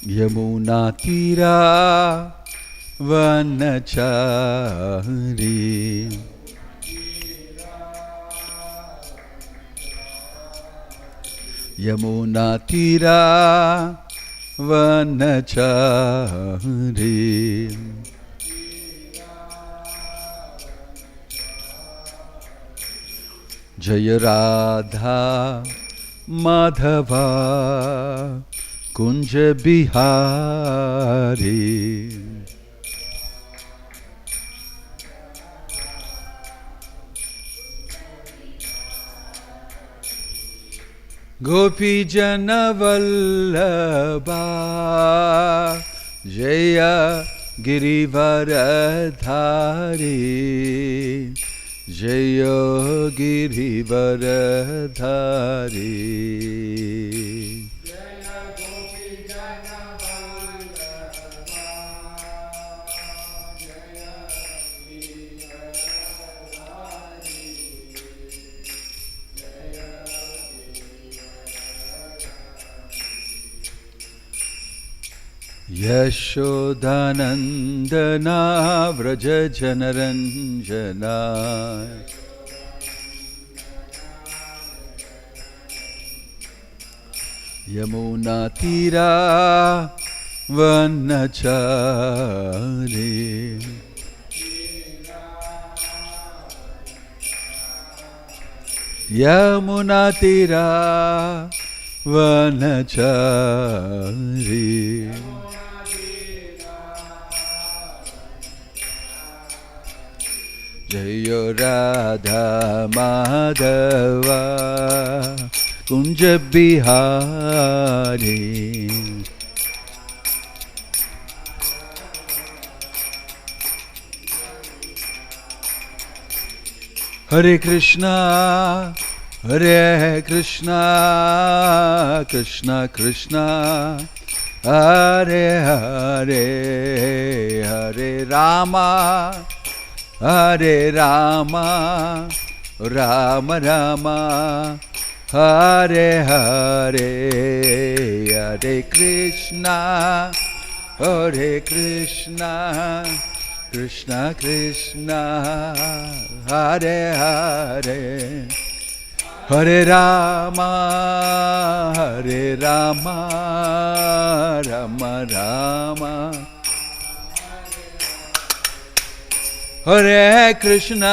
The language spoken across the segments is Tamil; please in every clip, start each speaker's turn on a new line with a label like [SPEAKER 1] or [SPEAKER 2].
[SPEAKER 1] यमुना तीरा वनचारी यमुना तीरा वनचारी जय राधा माधवा कुंज बिहारी गोपी जन वल्लभा जय गिरिवरधारी जय गिरिवरधारी यशोदानन्दना व्रज जनरञ्जना यमुना तीरा वनचारी यमुना तीरा वनचारी जय राधा माधवा कुंज बिहारी हरे कृष्णा कृष्णा कृष्णा हरे हरे हरे रामा हरे रामा राम रामा हरे हरे हरे कृष्णा कृष्णा कृष्णा हरे हरे हरे रामा राम रामा हरे कृष्णा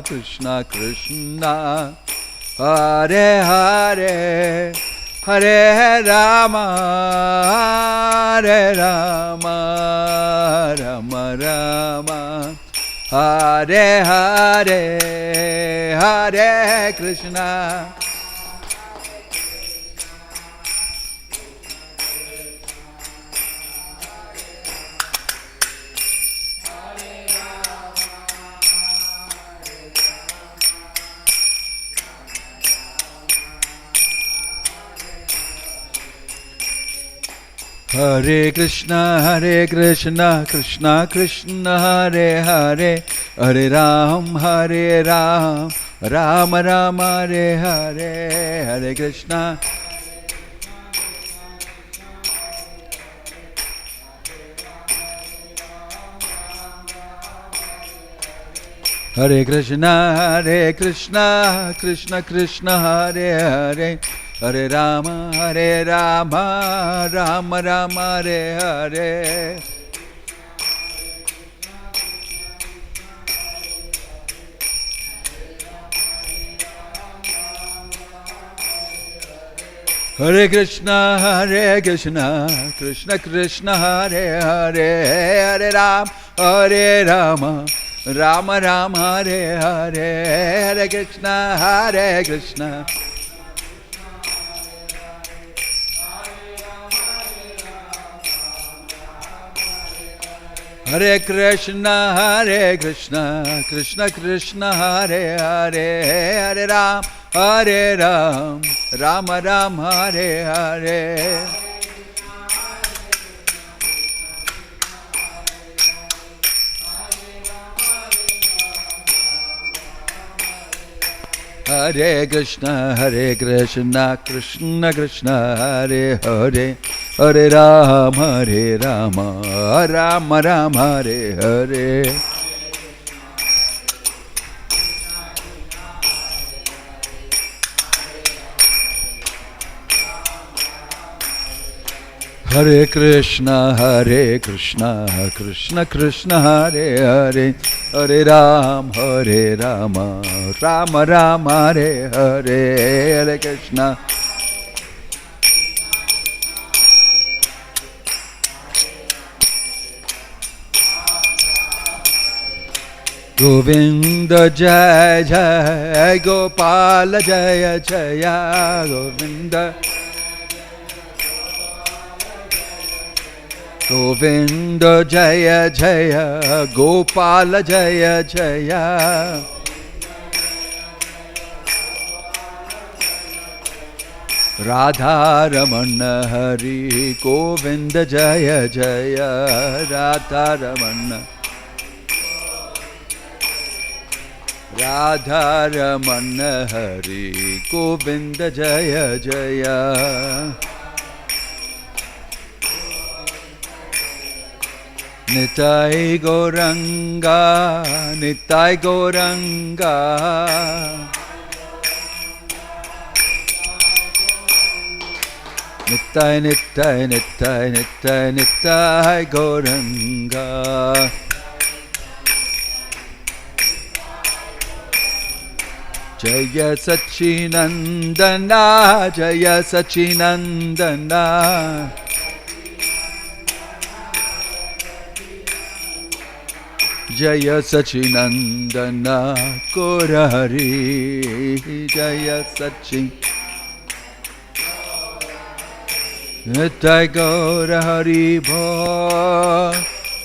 [SPEAKER 1] कृष्णा कृष्णा हरे हरे हरे रामा राम रामा हरे हरे हरे कृष्णा हरे कृष्णा कृष्णा कृष्णा हरे हरे हरे राम राम राम हरे हरे हरे कृष्णा कृष्णा कृष्णा हरे हरे हरे राम राम राम हरे हरे हरे कृष्णा कृष्णा कृष्णा हरे हरे हरे राम राम राम हरे हरे हरे कृष्णा हरे Krishna Krishna Krishna Hare Hare Hare Ram Ram Ram Hare Hare Hare Krishna Krishna Krishna Hare Hare Hare Rama Rama Rama Hare Hare Hare Krishna Krishna Krishna Hare Hare Hare Rama Rama Rama Hare Hare Hare Krishna Govinda Jai Jai Gopala Jaya Jaya Govinda Govinda Jaya Jaya Gopala Jaya Jaya Radha Ramana Hari Govinda Jaya Jaya Radha Ramana Radha Ramana Hari Govinda Jaya Jaya Nitai Gauranga Nitai Gauranga Nitai Nitai Nitai Nitai Nitai Gauranga Jaya Sachinandana Jaya Sachinandana Jaya Sachinandana Gaurahari Jaya Sachin Nitai Gaura Hari Bol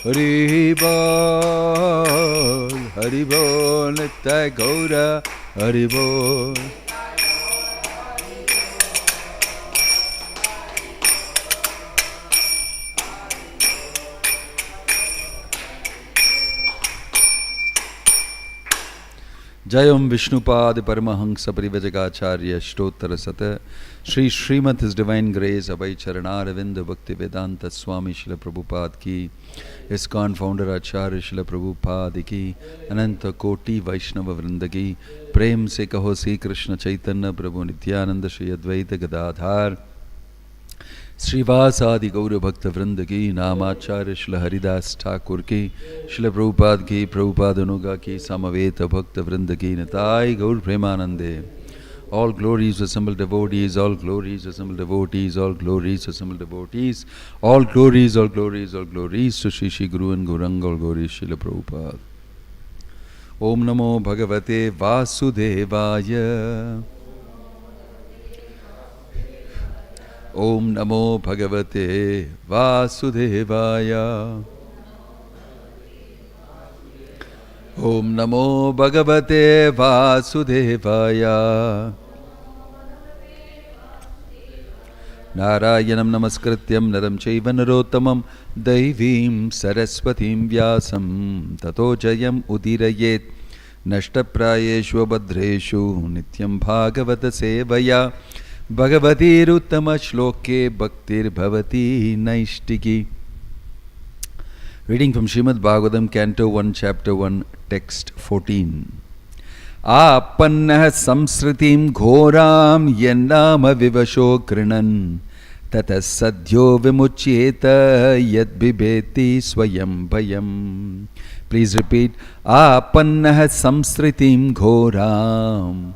[SPEAKER 1] Hari Bol Hari Bol Nitai Gaura Hari Bol Jayam Vishnupad Paramahansa Parivajagacharya Shtottara Sata Shri Srimad His Divine Grace Abhay Charanaravindha Bhakti Vedanta Swami Srila Prabhupada Ki ISKCON Founder Acharya Srila Prabhupada Ki Ananta Koti Vaishnava Vrinda Ki Prem Se Kaho Sri Krishna Chaitanya Prabhu Nityananda Shri Advaita Gadadhar श्रीवासादि गौर भक्त वृंद की नामाचार्य श्री हरिदास ठाकुर की श्री प्रभुपाद की प्रभुपाद अनुगा की समवेत भक्त वृंद की निताय गौर प्रेमानंदे All glories assembled devotees, all glories assembled devotees, all glories assembled devotees, all glories, all glories, all glories to Shri Shri Guru and Gauranga, all glories Srila Prabhupada. Om Namo Bhagavate Vasudevaya. Om Namo Bhagavate Vasudevaya. Om Namo Bhagavate Vasudevaya. Narayanam Namaskrityam Naram Chaiva Narottamam Daivim Saraswatim Vyasam Tato Jayam Udirayet Nashtaprayeshu Abhadreshu Nityam Bhagavata Sevaya Bhagavatir Uttama Shloke Bhaktir Bhavati Naishtiki. Reading from Srimad Bhagavatam, Canto 1, Chapter 1, Text 14. Apannah samsritim ghoram yennama vivasho krinan tatas sadhyo vimuchyeta yad bibeti swayam bhayam. Please repeat. Apannah samsritim ghoram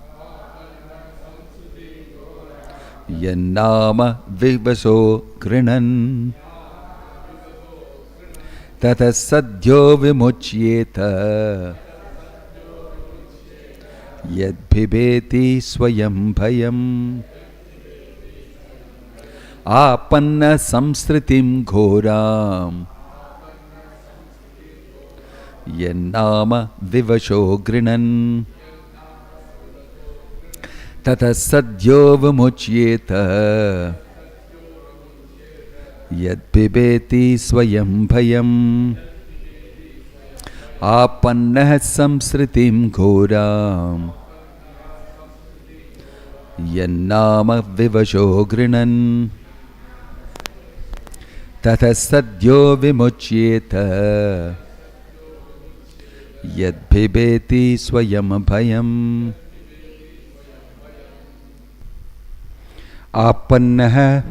[SPEAKER 1] yennama vivasho krinan tatas sadhyo vimuchyeta Yad bhibeti swayam bhayam. Apanna samsritim ghoram yennama vivasho grinan tata sadhyo vimuchyeta yad bhibeti swayam bhayam. Apannah samsritim ghoram yennama vivasho grinan tatha sadyo vimuchyeta yad bhibeti swayam bhayam. Apannaha,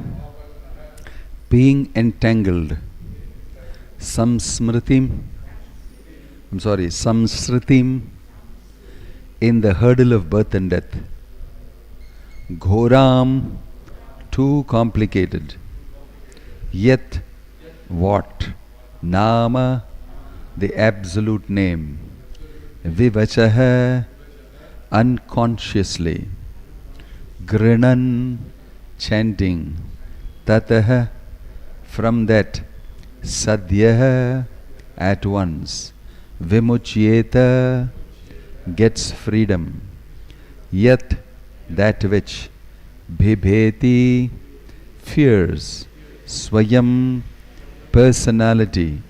[SPEAKER 1] being entangled. Samsritim, in the hurdle of birth and death. Ghoram, too complicated. Yet, what? Nama, the absolute name. Vivachaha, unconsciously. Grinan, chanting. Tataha, from that. Sadhyaha, at once. Vimuchyeta, gets freedom. Yet, that which. Bhibheti, fears. Swayam, personally.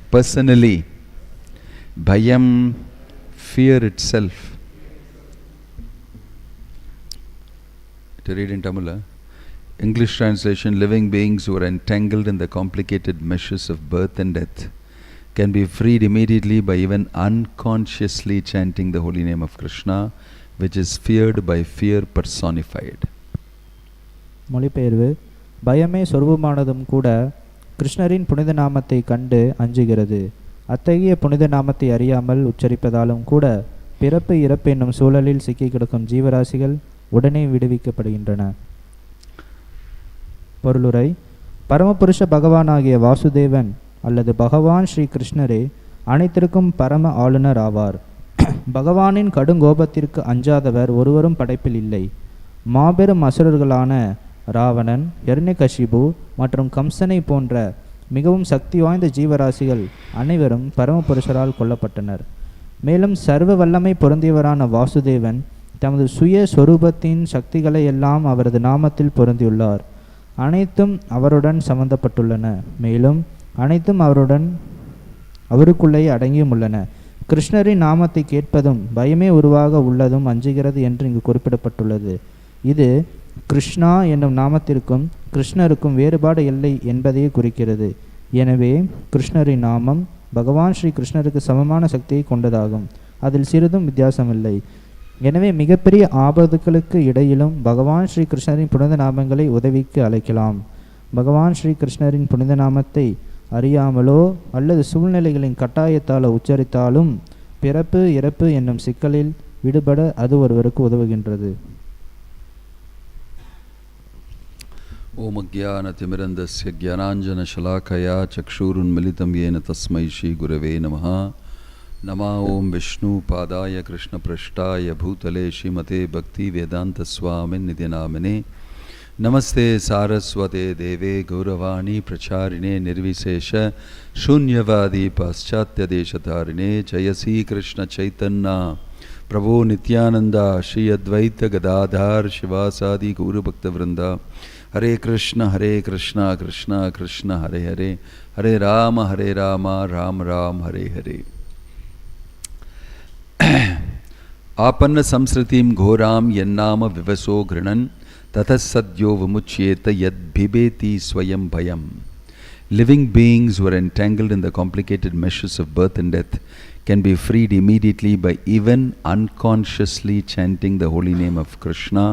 [SPEAKER 1] Bhayam, fear itself. To read in Tamil, English translation, living beings who are entangled in the complicated meshes of birth and death can be freed immediately by even unconsciously chanting the holy name of Krishna, which is feared by fear personified.
[SPEAKER 2] மொழிபெயர்வு. பயமே சொரூபமானதும் கூட கிருஷ்ணரின் புனித நாமத்தை கண்டு அஞ்சுகிறது. அத்தகைய புனித நாமத்தை அறியாமல் உச்சரிப்பதாலும் கூட பிறப்பு இறப்பு என்னும் சூழலில் சிக்கி கிடக்கும் ஜீவராசிகள் உடனே விடுவிக்கப்படுகின்றன. பொருளுரை. பரமபுருஷ பகவானாகிய வாசுதேவன் அல்லது பகவான் ஸ்ரீ கிருஷ்ணரே அனைத்திற்கும் பரம ஆளுநர் ஆவார். பகவானின் கடுங்கோபத்திற்கு அஞ்சாதவர் ஒருவரும் படைப்பில் இல்லை. மாபெரும் அசுரர்களான ராவணன், ஹிரண்யகசிபு மற்றும் கம்சனை போன்ற மிகவும் சக்தி வாய்ந்த ஜீவராசிகள் அனைவரும் பரமபுருஷரால் கொல்லப்பட்டனர். மேலும் சர்வ வல்லமை பொருந்தியவரான வாசுதேவன் தமது சுய சொரூபத்தின் சக்திகளை எல்லாம் அவரது நாமத்தில் பொருந்தியுள்ளார். அனைத்தும் அவருடன் சம்பந்தப்பட்டுள்ளன. மேலும் அனைத்தும் அவருக்குள்ளேயே அடங்கியும் உள்ளன. கிருஷ்ணரின் நாமத்தை கேட்பதும் பயமே உருவாக உள்ளதும் அஞ்சுகிறது என்று இங்கு குறிப்பிடப்பட்டுள்ளது. இது கிருஷ்ணா என்னும் நாமத்திற்கும் கிருஷ்ணருக்கும் வேறுபாடு இல்லை என்பதையே குறிக்கிறது. எனவே கிருஷ்ணரின் நாமம் பகவான் ஸ்ரீ கிருஷ்ணருக்கு சமமான சக்தியை கொண்டதாகும். அதில் சிறிதும் வித்தியாசமில்லை. எனவே மிகப்பெரிய ஆபத்துக்களுக்கு இடையிலும் பகவான் ஸ்ரீ கிருஷ்ணரின் புனித நாமங்களை உதவிக்கு அழைக்கலாம். பகவான் ஸ்ரீ கிருஷ்ணரின் புனித நாமத்தை அறியாமலோ அல்லது சூழ்நிலைகளின் கட்டாயத்தாலோ உச்சரித்தாலும் பிறப்பு இறப்பு என்னும் சிக்கலில் விடுபட அது ஒருவருக்கு உதவுகின்றது.
[SPEAKER 1] ஓம் அக்ஞானதிமிரந்தஸ்ய ஞானாஞ்சன ஷலாக்கயா சக்ஷுருன்மிலிதம் ஏன தஸ்மை ஸ்ரீ குரவே நமஹ. नमा ओम विष्णु पादाय कृष्ण पृष्ठाय भूतले श्रीमते भक्ति वेदांत स्वामी निधि नामिने नमस्ते सारस्वते देवे गौरवाणी प्रचारिणे निर्विशेष शून्यवादी पाश्चात्य देशतारिणे जयसी कृष्ण चैतन्य प्रभो नित्यानंदा श्री अद्वैत गदाधार शिवासादि गौरभक्तवृंद हरे कृष्ण कृष्ण कृष्ण हरे हरे हरे राम राम राम हरे हरे. आपन्न संस्कृतिं घोराम यन्नाम विवसो गृणन् ततः सद्यो विमुच्येत यद बिबेति स्वयं भयम. Living beings who are entangled in the complicated meshes of birth and death can be freed immediately by even unconsciously chanting the holy name of Krishna,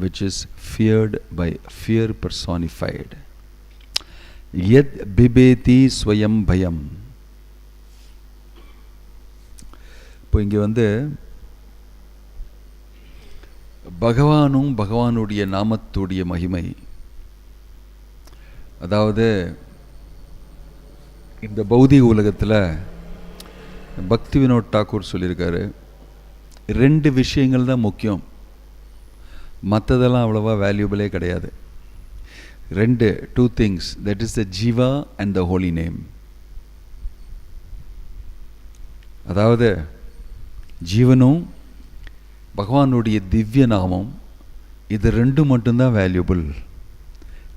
[SPEAKER 1] which is feared by fear personified. Yad bibeti swayam bhayam. இப்போ இங்கே பகவானும் பகவானுடைய நாமத்துடைய மகிமை, அதாவது இந்த பௌதிக உலகத்தில் பக்தி வினோத் டாக்கூர் சொல்லியிருக்காரு, 2 விஷயங்கள் தான் முக்கியம், மற்றதெல்லாம் அவ்வளோவா வேல்யூபிளே கிடையாது. 2 things, that is the jiva and the holy name. அதாவது ஜீவனும் பகவானுடைய திவ்ய நாமம், இது 2 மட்டும்தான் valuable.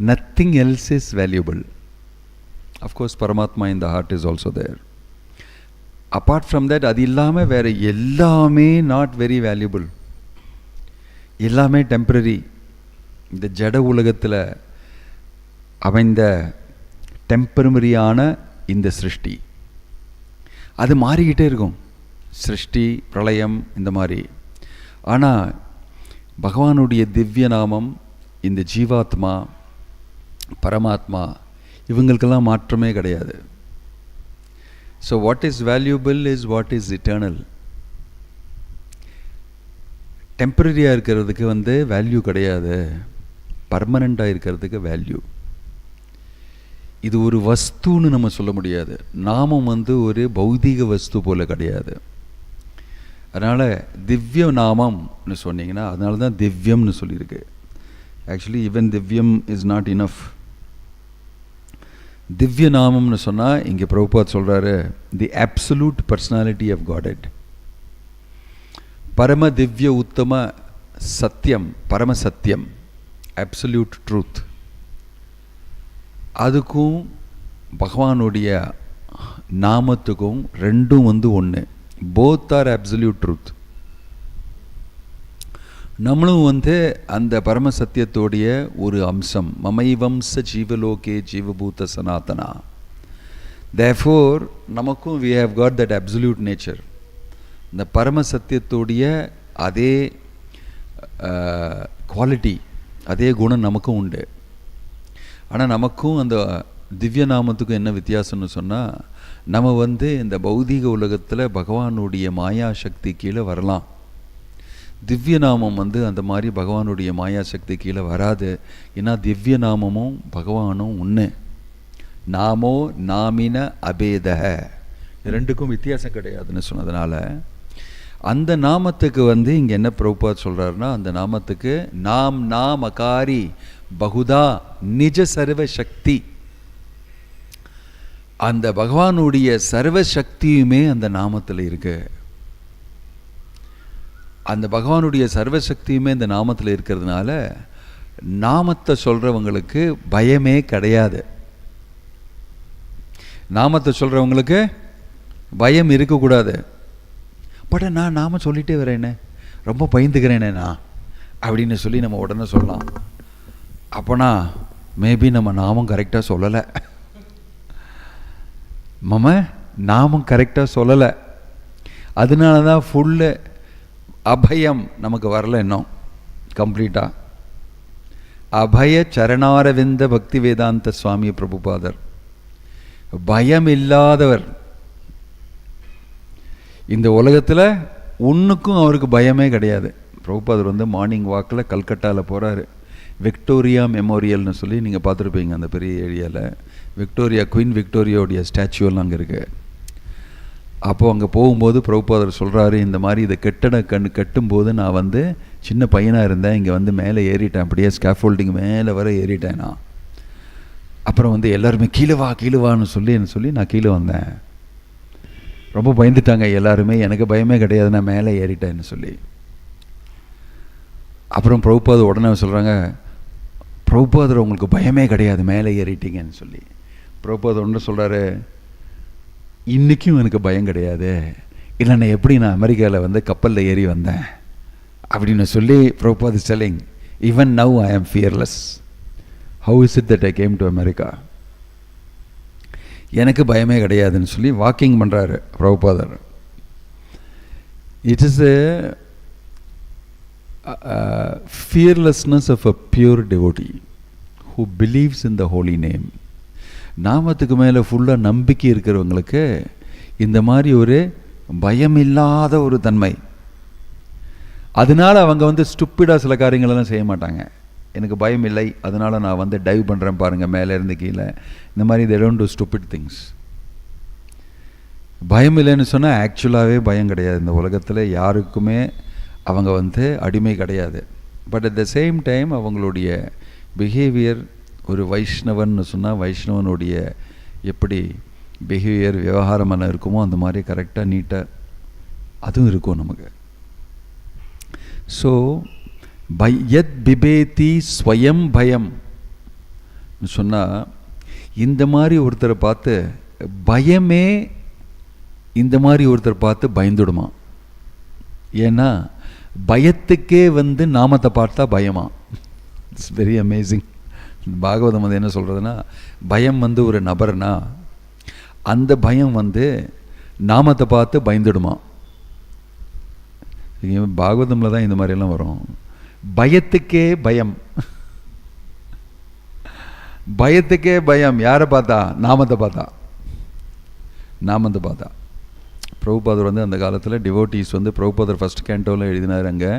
[SPEAKER 1] Nothing else is valuable. Of course Paramatma in the heart is also there. Apart from that அது இல்லாமல் வேறு எல்லாமே நாட் வெரி வேல்யூபிள், எல்லாமே டெம்பரரி. இந்த ஜட உலகத்தில் அமைந்த டெம்பரரியான இந்த சிருஷ்டி அது மாறிக்கிட்டே இருக்கும். சிருஷ்டி பிரளயம் இந்த மாதிரி. ஆனால் பகவானுடைய திவ்ய நாமம், இந்த ஜீவாத்மா பரமாத்மா இவங்களுக்கெல்லாம் மாற்றமே கிடையாது. So what is valuable is what is eternal. டெம்பரரியாக இருக்கிறதுக்கு வேல்யூ கிடையாது, பர்மனெண்ட்டாக இருக்கிறதுக்கு வேல்யூ. இது ஒரு வஸ்துன்னு நம்ம சொல்ல முடியாது. நாமம் ஒரு பௌதீக வஸ்து போல கிடையாது. அதனால் திவ்ய நாமம்னு சொன்னீங்கன்னா அதனால தான் திவ்யம்னு சொல்லியிருக்கு. Actually even divyam is not enough. திவ்ய நாமம்னு சொன்னால் இங்கே பிரபுபாத் சொல்கிறாரு, the absolute personality of God. பரம திவ்ய உத்தம சத்தியம், பரம சத்தியம், அப்சல்யூட் ட்ரூத். அதுக்கும் பகவானுடைய நாமத்துக்கும் ரெண்டும் ஒன்று. Both are absolute truth. நம்மளும் அந்த பரம சத்தியத்தோடைய ஒரு அம்சம். மமைவம்ச ஜீவலோகே ஜீவபூத சனாதனா. தேர்ஃபோர் நமக்கும் we have got that absolute nature. இந்த பரம சத்தியத்தோடைய அதே குவாலிட்டி, அதே குணம் நமக்கும் உண்டு. ஆனால் நமக்கும் அந்த திவ்ய நாமத்துக்கும் என்ன வித்தியாசம்னு சொன்னால், நம்ம இந்த பௌதீக உலகத்தில் பகவானுடைய மாயா சக்தி கீழே வரலாம். திவ்ய நாமம் அந்த மாதிரி பகவானுடைய மாயா சக்தி கீழே வராது. ஏன்னா திவ்ய நாமமும் பகவானும் ஒன்று. நாமோ நாமின அபேத, ரெண்டுக்கும் வித்தியாசம் கிடையாதுன்னு சொன்னதுனால அந்த நாமத்துக்கு இங்கே என்ன பிரபுபாத் சொல்கிறாருன்னா, அந்த நாமத்துக்கு நாம் நாம் அகாரி பகுதா நிஜ சர்வ சக்தி. அந்த பகவானுடைய சர்வ சக்தியுமே அந்த நாமத்தில் இருக்கு. அந்த பகவானுடைய சர்வசக்தியுமே இந்த நாமத்தில் இருக்கிறதுனால நாமத்தை சொல்கிறவங்களுக்கு பயமே கிடையாது. நாமத்தை சொல்கிறவங்களுக்கு பயம் இருக்கக்கூடாது. பட் நான் நாம சொல்லிகிட்டே வரேனே, ரொம்ப பயந்துக்கிறேனே நான் அப்படின்னு சொல்லி நம்ம உடனே சொல்லலாம். அப்போனா மேபி நம்ம நாமம் கரெக்டாக சொல்லலை, நாமம் கரெக்டாக சொல்லலை. அதனால தான் ஃபுல்லு அபயம் நமக்கு வரல இன்னும் கம்ப்ளீட்டாக. அபய சரணாரவிந்த பக்தி வேதாந்த சுவாமி பிரபுபாதர் பயம் இல்லாதவர். இந்த உலகத்தில் ஒன்றுக்கும் அவருக்கு பயமே கிடையாது. பிரபுபாதர் மார்னிங் வாக்கில் கல்கட்டாவில் போகிறாரு. விக்டோரியா மெமோரியல்னு சொல்லி நீங்கள் பார்த்துருப்பீங்க. அந்த பெரிய ஏரியாவில் விக்டோரியா, குயின் விக்டோரியாவுடைய ஸ்டாச்சுவெல்லாம் அங்கே இருக்குது. அப்போது அங்கே போகும்போது பிரபுபாதர் சொல்கிறாரு, இந்த மாதிரி இதை கட்டும்போது நான் சின்ன பையனாக இருந்தேன். இங்கே மேலே ஏறிட்டேன், அப்படியே ஸ்கேஃபோல்டிங் மேலே வர ஏறிட்டேன் நான். அப்புறம் எல்லாருமே கீழே சொல்லி நான் கீழே வந்தேன். ரொம்ப பயந்துட்டாங்க எல்லாருமே. எனக்கு பயமே கிடையாது, நான் மேலே ஏறிட்டேன்னு சொல்லி. அப்புறம் பிரபுபாதர் உடனே சொல்கிறாங்க, பிரபுபாதர் உங்களுக்கு பயமே கிடையாது, மேலே ஏறிட்டீங்கன்னு சொல்லி. பிரபுபாதர் உடனே சொல்கிறாரு, இன்றைக்கும் எனக்கு பயம் கிடையாது, இல்லைன்னா எப்படி நான் அமெரிக்காவில் கப்பலில் ஏறி வந்தேன் அப்படின்னு சொல்லி Prabhupad is telling, even now I am fearless. How is it that I came to America? எனக்கு பயமே கிடையாதுன்னு சொல்லி வாக்கிங் பண்ணுறாரு பிரபுபாதர். It is a fearlessness of a pure devotee who believes in the holy name. நாமத்துக்கு மேலே ஃபுல்லாக நம்பிக்கை இருக்கிறவங்களுக்கு இந்த மாதிரி ஒரு பயமில்லாத ஒரு தன்மை. அதனால் அவங்க ஸ்டூப்பிடாக சில காரியங்களெல்லாம் செய்ய மாட்டாங்க. எனக்கு பயம் இல்லை, அதனால் நான் டைவ் பண்ணுறேன் பாருங்கள் மேலே இருந்து கீழே, இந்த மாதிரி they don't do stupid things. பயம் இல்லைன்னு சொன்னால் ஆக்சுவலாகவே பயம் கிடையாது. இந்த உலகத்தில் யாருக்குமே அவங்க அடிமை கிடையாது. But at the same time அவங்களுடைய பிஹேவியர், ஒரு வைஷ்ணவன்னு சொன்னால் வைஷ்ணவனுடைய எப்படி பிஹேவியர் விவகாரமான இருக்குமோ அந்த மாதிரி கரெக்டாக நீட்டாக அதுவும் இருக்கும் நமக்கு. ஸோ யத் பிபேதி ஸ்வயம் பயம் சொன்னால், இந்த மாதிரி ஒருத்தரை பார்த்து பயமே இந்த மாதிரி ஒருத்தர் பார்த்து பயந்துடுமா. ஏன்னா பயத்துக்கே நாமத்தை பார்த்தா பயமா. It's very amazing. பாகவதம் வந்து என்ன சொல்கிறதுனா, பயம் வந்து ஒரு நபர்னா அந்த பயம் வந்து நாமத்தை பார்த்து பயந்துடுமா. பாகவதமில் தான் இந்த மாதிரியெல்லாம் வரும். பயத்துக்கே பயம், பயத்துக்கே பயம். யாரை பார்த்தா? நாமத்தை பார்த்தா. நாமத்தை பார்த்தா. பிரபுபாதர் வந்து அந்த காலத்தில் டிவோட்டீஸ் வந்து பிரபுபாதர் ஃபஸ்ட் கேண்டோவில் எழுதினார். அங்கே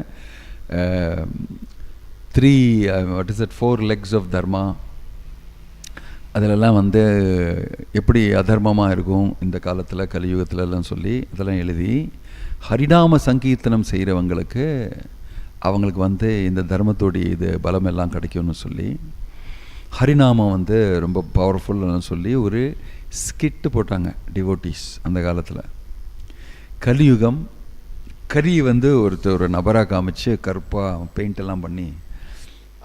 [SPEAKER 1] 4 legs ஆஃப் தர்மா, அதிலெல்லாம் வந்து எப்படி அதர்மமாக இருக்கும் இந்த காலத்தில் கலியுகத்திலலாம் சொல்லி அதெல்லாம் எழுதி ஹரிநாம சங்கீர்த்தனம் செய்கிறவங்களுக்கு அவங்களுக்கு வந்து இந்த தர்மத்தோடைய இது பலமெல்லாம் கிடைக்கும்னு சொல்லி ஹரிநாமம் வந்து ரொம்ப பவர்ஃபுல்னு சொல்லி ஒரு ஸ்கிட்டு போட்டாங்க டிவோட்டீஸ் அந்த காலத்தில். கலியுகம், கரி வந்து ஒரு நபராக காமிச்சு கருப்பாக பெயிண்டெல்லாம் பண்ணி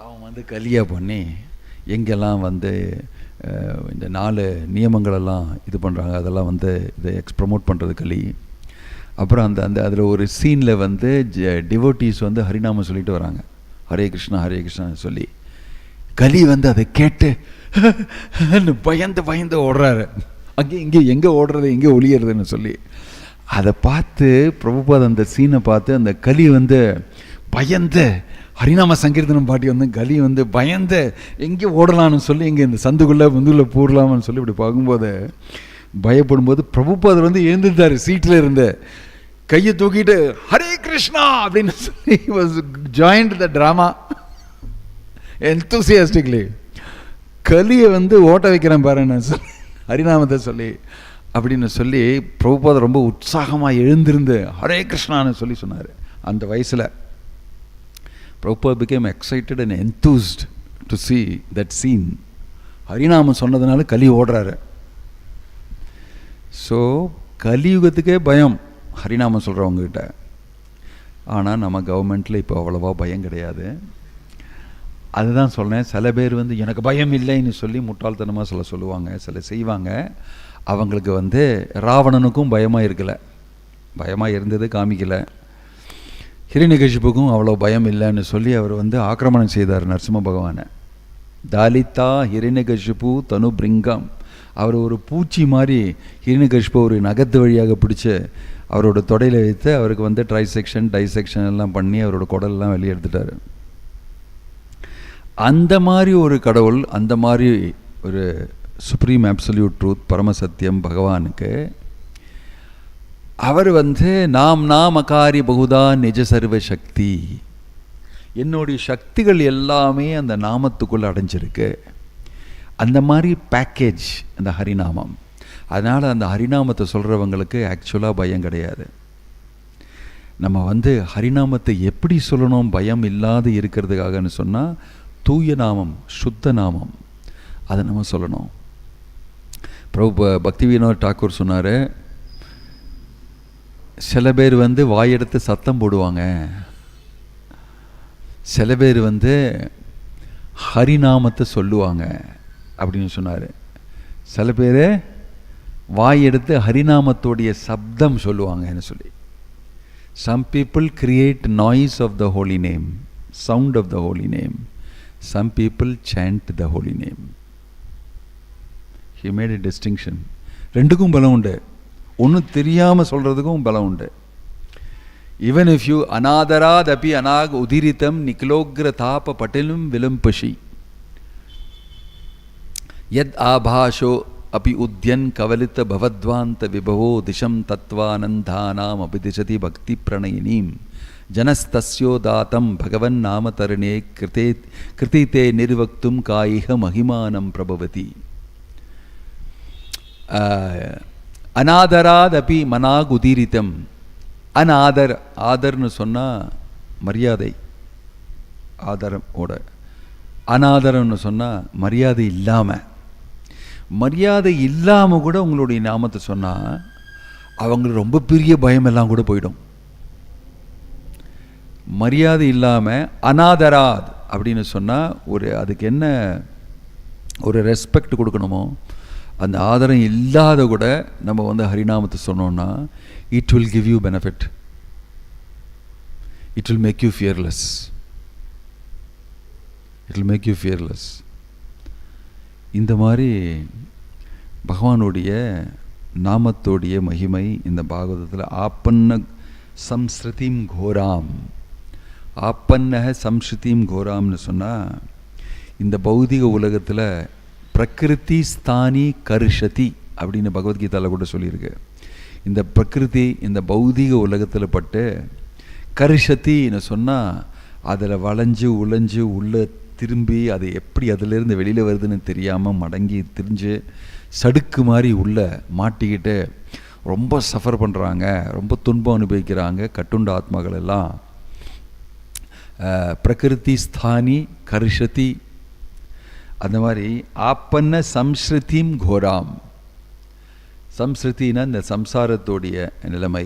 [SPEAKER 1] அவன் வந்து கலியாக பண்ணி எங்கெல்லாம் வந்து இந்த 4 நியமங்களெல்லாம் இது பண்ணுறாங்க அதெல்லாம் வந்து இதை ப்ரமோட் பண்ணுறது கலி. அப்புறம் அந்த அதில் ஒரு சீனில் வந்து டிவோட்டீஸ் வந்து ஹரிநாமம் சொல்லிட்டு வராங்க, ஹரே கிருஷ்ணா ஹரே கிருஷ்ணான்னு சொல்லி. கலி வந்து அதை கேட்டு பயந்து ஓடுறாரு. இங்கே எங்கே ஓடுறது எங்கே ஒளியறதுன்னு சொல்லி அதை பார்த்து பிரபுபாத் அந்த சீனை பார்த்து அந்த கலி வந்து பயந்து ஹரிநாம சங்கீர்த்தனம் பாட்டி வந்து கலி வந்து பயந்து எங்கே ஓடலான்னு சொல்லி இங்கே இந்த சந்துக்குள்ளே முந்துக்குள்ளே போடலாமான்னு சொல்லி இப்படி பார்க்கும்போது பயப்படும்போது பிரபுபாதர் வந்து எழுந்துட்டார் சீட்டில் இருந்த கையை தூக்கிட்டு ஹரே கிருஷ்ணா அப்படின்னு சொல்லி வாஸ் ஜாயின்ட் த ட்ராமா என்தூசியாஸ்டிக்லி. கலியை வந்து ஓட்ட வைக்கிறேன் பாருன்னு சொல்லி ஹரிநாமத்தை சொல்லி அப்படின்னு சொல்லி பிரபுபாதர் ரொம்ப உற்சாகமாக எழுந்திருந்து ஹரே கிருஷ்ணான்னு சொல்லி சொன்னார். அந்த வயசில் Prabhupada became excited and enthused to see that scene. ஹரிநாமம் சொன்னதுனால கலி ஓடுறாரு. ஸோ கலியுகத்துக்கே பயம் ஹரிநாமம் சொல்கிறவங்ககிட்ட. ஆனால் நம்ம கவர்மெண்ட்டில் இப்போ அவ்வளோவா பயம் கிடையாது. அதுதான் சொன்னேன், சில பேர் வந்து எனக்கு பயம் இல்லைன்னு சொல்லி முட்டாள்தனமாக சொல்லுவாங்க, சில செய்வாங்க. அவங்களுக்கு வந்து ராவணனுக்கும் பயமாக இருக்கலை, பயமாக இருந்தது காமிக்கலை. ஹிரண்யகசிபுக்கும் அவ்வளோ பயம் இல்லைன்னு சொல்லி அவர் வந்து ஆக்கிரமணம் செய்தார் நரசிம்ம பகவானை. தாலிதா ஹிரண்யகசிபு தனு பிரிங்கம். அவர் ஒரு பூச்சி மாதிரி ஹிரண்யகசிபு ஒரு நகத்து வழியாக பிடிச்சி அவரோட தொடையில் வைத்து அவருக்கு வந்து ட்ரைசெக்ஷன் டைசெக்ஷன் எல்லாம் பண்ணி அவரோட குடலெல்லாம் வெளியே எடுத்துட்டார். அந்த மாதிரி ஒரு கடவுள், அந்த மாதிரி ஒரு சுப்ரீம் அப்சல்யூட் ட்ரூத் பரமசத்தியம் பகவானுக்கு அவர் வந்து நாம் அகாரி பகுதா நிஜ சர்வ சக்தி, என்னுடைய சக்திகள் எல்லாமே அந்த நாமத்துக்குள்ளே அடைஞ்சிருக்கு. அந்த மாதிரி பேக்கேஜ் அந்த ஹரிநாமம். அதனால் அந்த ஹரிநாமத்தை சொல்கிறவங்களுக்கு ஆக்சுவலாக பயம் கிடையாது. நம்ம வந்து ஹரிநாமத்தை எப்படி சொல்லணும் பயம் இல்லாது இருக்கிறதுக்காகன்னு சொன்னால் தூய நாமம், சுத்த நாமம், அதை நம்ம சொல்லணும். பிரபு பக்தி வினோத் டாக்கூர் சொன்னார், சில பேர் வந்து வாயெடுத்து சத்தம் போடுவாங்க, சில பேர் வந்து ஹரிநாமத்தை சொல்லுவாங்க அப்படின்னு சொன்னார். சில பேர் வாயெடுத்து ஹரிநாமத்தோடைய சப்தம் சொல்லுவாங்கன்னு சொல்லி. Some people create noise of the holy name, sound of the holy name. Some people chant the holy name. He made a distinction. ரெண்டுக்கும் பலம் உண்டு. ஒன்றும் தெரியாமல் சொல்கிறதுக்கும் பலம் உண்டு. Even if you anadharad api anag udiritam niklogra thapa patelum vilampashi yad abhasho api udyan kavalita bhavadvanta vibhavo disham tattvanandhanam abhidishati bhakti pranayinim janastasyo datam bhagavan namatarane kritite nirvaktum kaiha mahimanam prabhavati. அநாதராத் அப்பி மனாக் உதீரித்தம். அநாதர், ஆதர்னு சொன்னால் மரியாதை, ஆதரமோட. அநாதரம்னு சொன்னால் மரியாதை இல்லாமல். மரியாதை இல்லாமல் கூட உங்களுடைய நாமத்தை சொன்னால் அவங்களுக்கு ரொம்ப பெரிய பயமெல்லாம் கூட போயிடும். மரியாதை இல்லாமல் அநாதராத் அப்படின்னு சொன்னால் ஒரு அதுக்கு என்ன ஒரு ரெஸ்பெக்ட் கொடுக்கணுமோ அந்த ஆதரம் இல்லாத கூட நம்ம வந்து ஹரிநாமத்தை சொன்னோம்னா it will give you benefit, it will make you fearless, it will make you fearless. இந்த மாதிரி பகவானுடைய நாமத்தோடைய மகிமை இந்த பாகவதத்தில் ஆப்பன்ன சம்ஸ்ருதிம் கோராம், ஆப்பன்னக சம்ஸ்ருதிம் கோராம்னு சொன்னால், இந்த பௌதிக உலகத்தில் பிரகிருதி ஸ்தானி கருஷதி அப்படின்னு பகவத்கீதாவில் கூட சொல்லியிருக்கு. இந்த பிரகிருதி இந்த பௌதிக உலகத்தில் பட்டு கருஷத்தின்னு சொன்னால் அதில் வளைஞ்சு உழைஞ்சு உள்ளே திரும்பி அது எப்படி அதிலேருந்து வெளியில் வருதுன்னு தெரியாமல் மடங்கி திரிஞ்சு சடுக்கு மாதிரி உள்ளே மாட்டிக்கிட்டு ரொம்ப சஃபர் பண்ணுறாங்க, ரொம்ப துன்பம் அனுபவிக்கிறாங்க கட்டுண்ட ஆத்மாக்கள் எல்லாம். பிரகிருதி ஸ்தானி கருஷதி, அந்த மாதிரி ஆப்பன்ன சம்ஸ்ருதிம் கோராம். சம்ஸ்ருதினா இந்த சம்சாரத்தோடைய நிலைமை,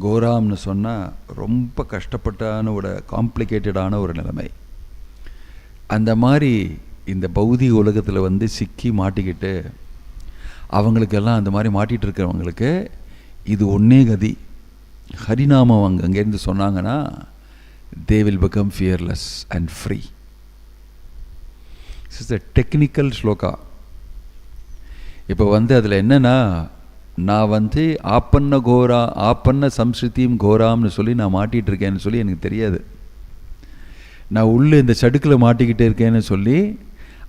[SPEAKER 1] கோராம்னு சொன்னால் ரொம்ப கஷ்டப்பட்டான ஒரு காம்ப்ளிகேட்டடான ஒரு நிலைமை. அந்த மாதிரி இந்த பௌதிக உலகத்தில் வந்து சிக்கி மாட்டிக்கிட்டு அவங்களுக்கெல்லாம் அந்த மாதிரி மாட்டிகிட்டு இருக்கிறவங்களுக்கு இது ஒன்றே கதி. ஹரிநாமம் அங்கேருந்து சொன்னாங்கன்னா they will become fearless and free. This is a technical shloka. இப்போ வந்து அதில் என்னென்னா, நான் வந்து ஆப்பன்ன சம்ஸ்ருதியும் கோராம்னு சொல்லி நான் மாட்டிகிட்டு இருக்கேன்னு சொல்லி எனக்கு தெரியாது. நான் உள்ளே இந்த சடுக்கில் மாட்டிக்கிட்டே இருக்கேன்னு சொல்லி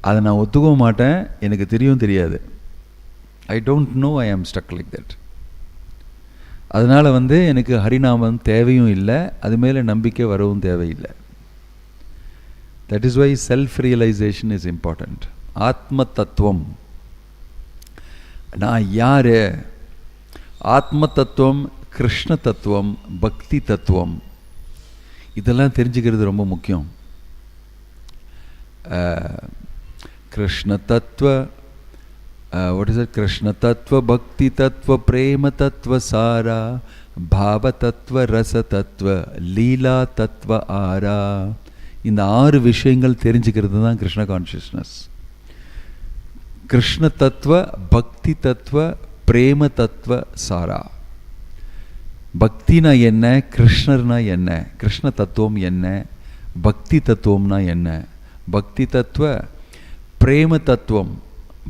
[SPEAKER 1] அதை நான் ஒத்துக்கவும் மாட்டேன், எனக்கு தெரியாது. ஐ டோன்ட் நோ ஐ ஆம் ஸ்டக் லைக் தட். அதனால் வந்து எனக்கு ஹரிநாமம் தேவையும் இல்லை, அது மேலே நம்பிக்கை வரவும் தேவையில்லை. That is why self realization is important. ஆத்ம தத்துவம், நான் யார், ஆத்ம தத்துவம், கிருஷ்ண தத்துவம், பக்தி தத்துவம், இதெல்லாம் தெரிஞ்சுக்கிறது ரொம்ப முக்கியம். கிருஷ்ண தத்துவ, what is it? கிருஷ்ண தத்துவ, பக்தி தத்துவ, பிரேம தத்துவ, சாரா பாவ தத்துவ, ரச தத்துவ, லீலா தத்துவ, ஆரா. இந்த 6 விஷயங்கள் தெரிஞ்சுக்கிறது தான் கிருஷ்ண கான்ஷியஸ்னஸ். கிருஷ்ண தத்துவ, பக்தி தத்துவ, பிரேம தத்துவ, சாரா. பக்தினா என்ன, கிருஷ்ணர்னா என்ன, கிருஷ்ண தத்துவம் என்ன, பக்தி தத்துவம்னா என்ன, பக்தி தத்துவ, பிரேம தத்துவம்,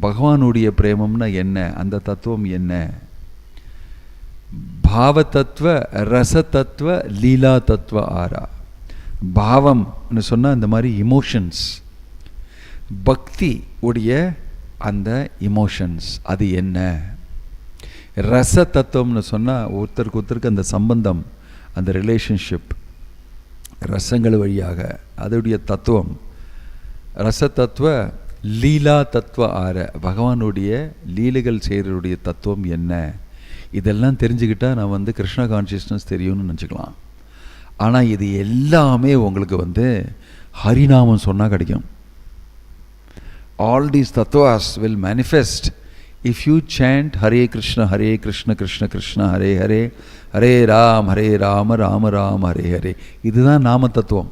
[SPEAKER 1] பகவானுடைய பிரேமம்னா என்ன, அந்த தத்துவம் என்ன, பாவ தத்துவ, ரச தத்துவ, லீலா தத்துவ, ஆரா. பாவம்னு சொன்னால் இந்த மாதிரி இமோஷன்ஸ், பக்தி உடைய அந்த இமோஷன்ஸ் அது என்ன, ரச தத்துவம்னு சொன்னால் ஒருத்தருக்கு அந்த சம்பந்தம், அந்த ரிலேஷன்ஷிப் ரசங்கள் வழியாக அதோடைய தத்துவம், ரச தத்துவ, லீலா தத்துவ, ஆர பகவானுடைய லீலைகள் செய்கிறதுடைய தத்துவம் என்ன. இதெல்லாம் தெரிஞ்சுக்கிட்டால் நான் வந்து கிருஷ்ண கான்ஷியஸ்னஸ் தெரியும்னு நினச்சிக்கலாம். ஆனால் இது எல்லாமே உங்களுக்கு வந்து ஹரிநாமம் சொன்னால் கிடைக்கும். All these tattvas will manifest if you chant Hare Krishna Krishna Krishna Hare Hare, Hare Rama Rama Rama Hare Hare. இதுதான் நாம தத்துவம்.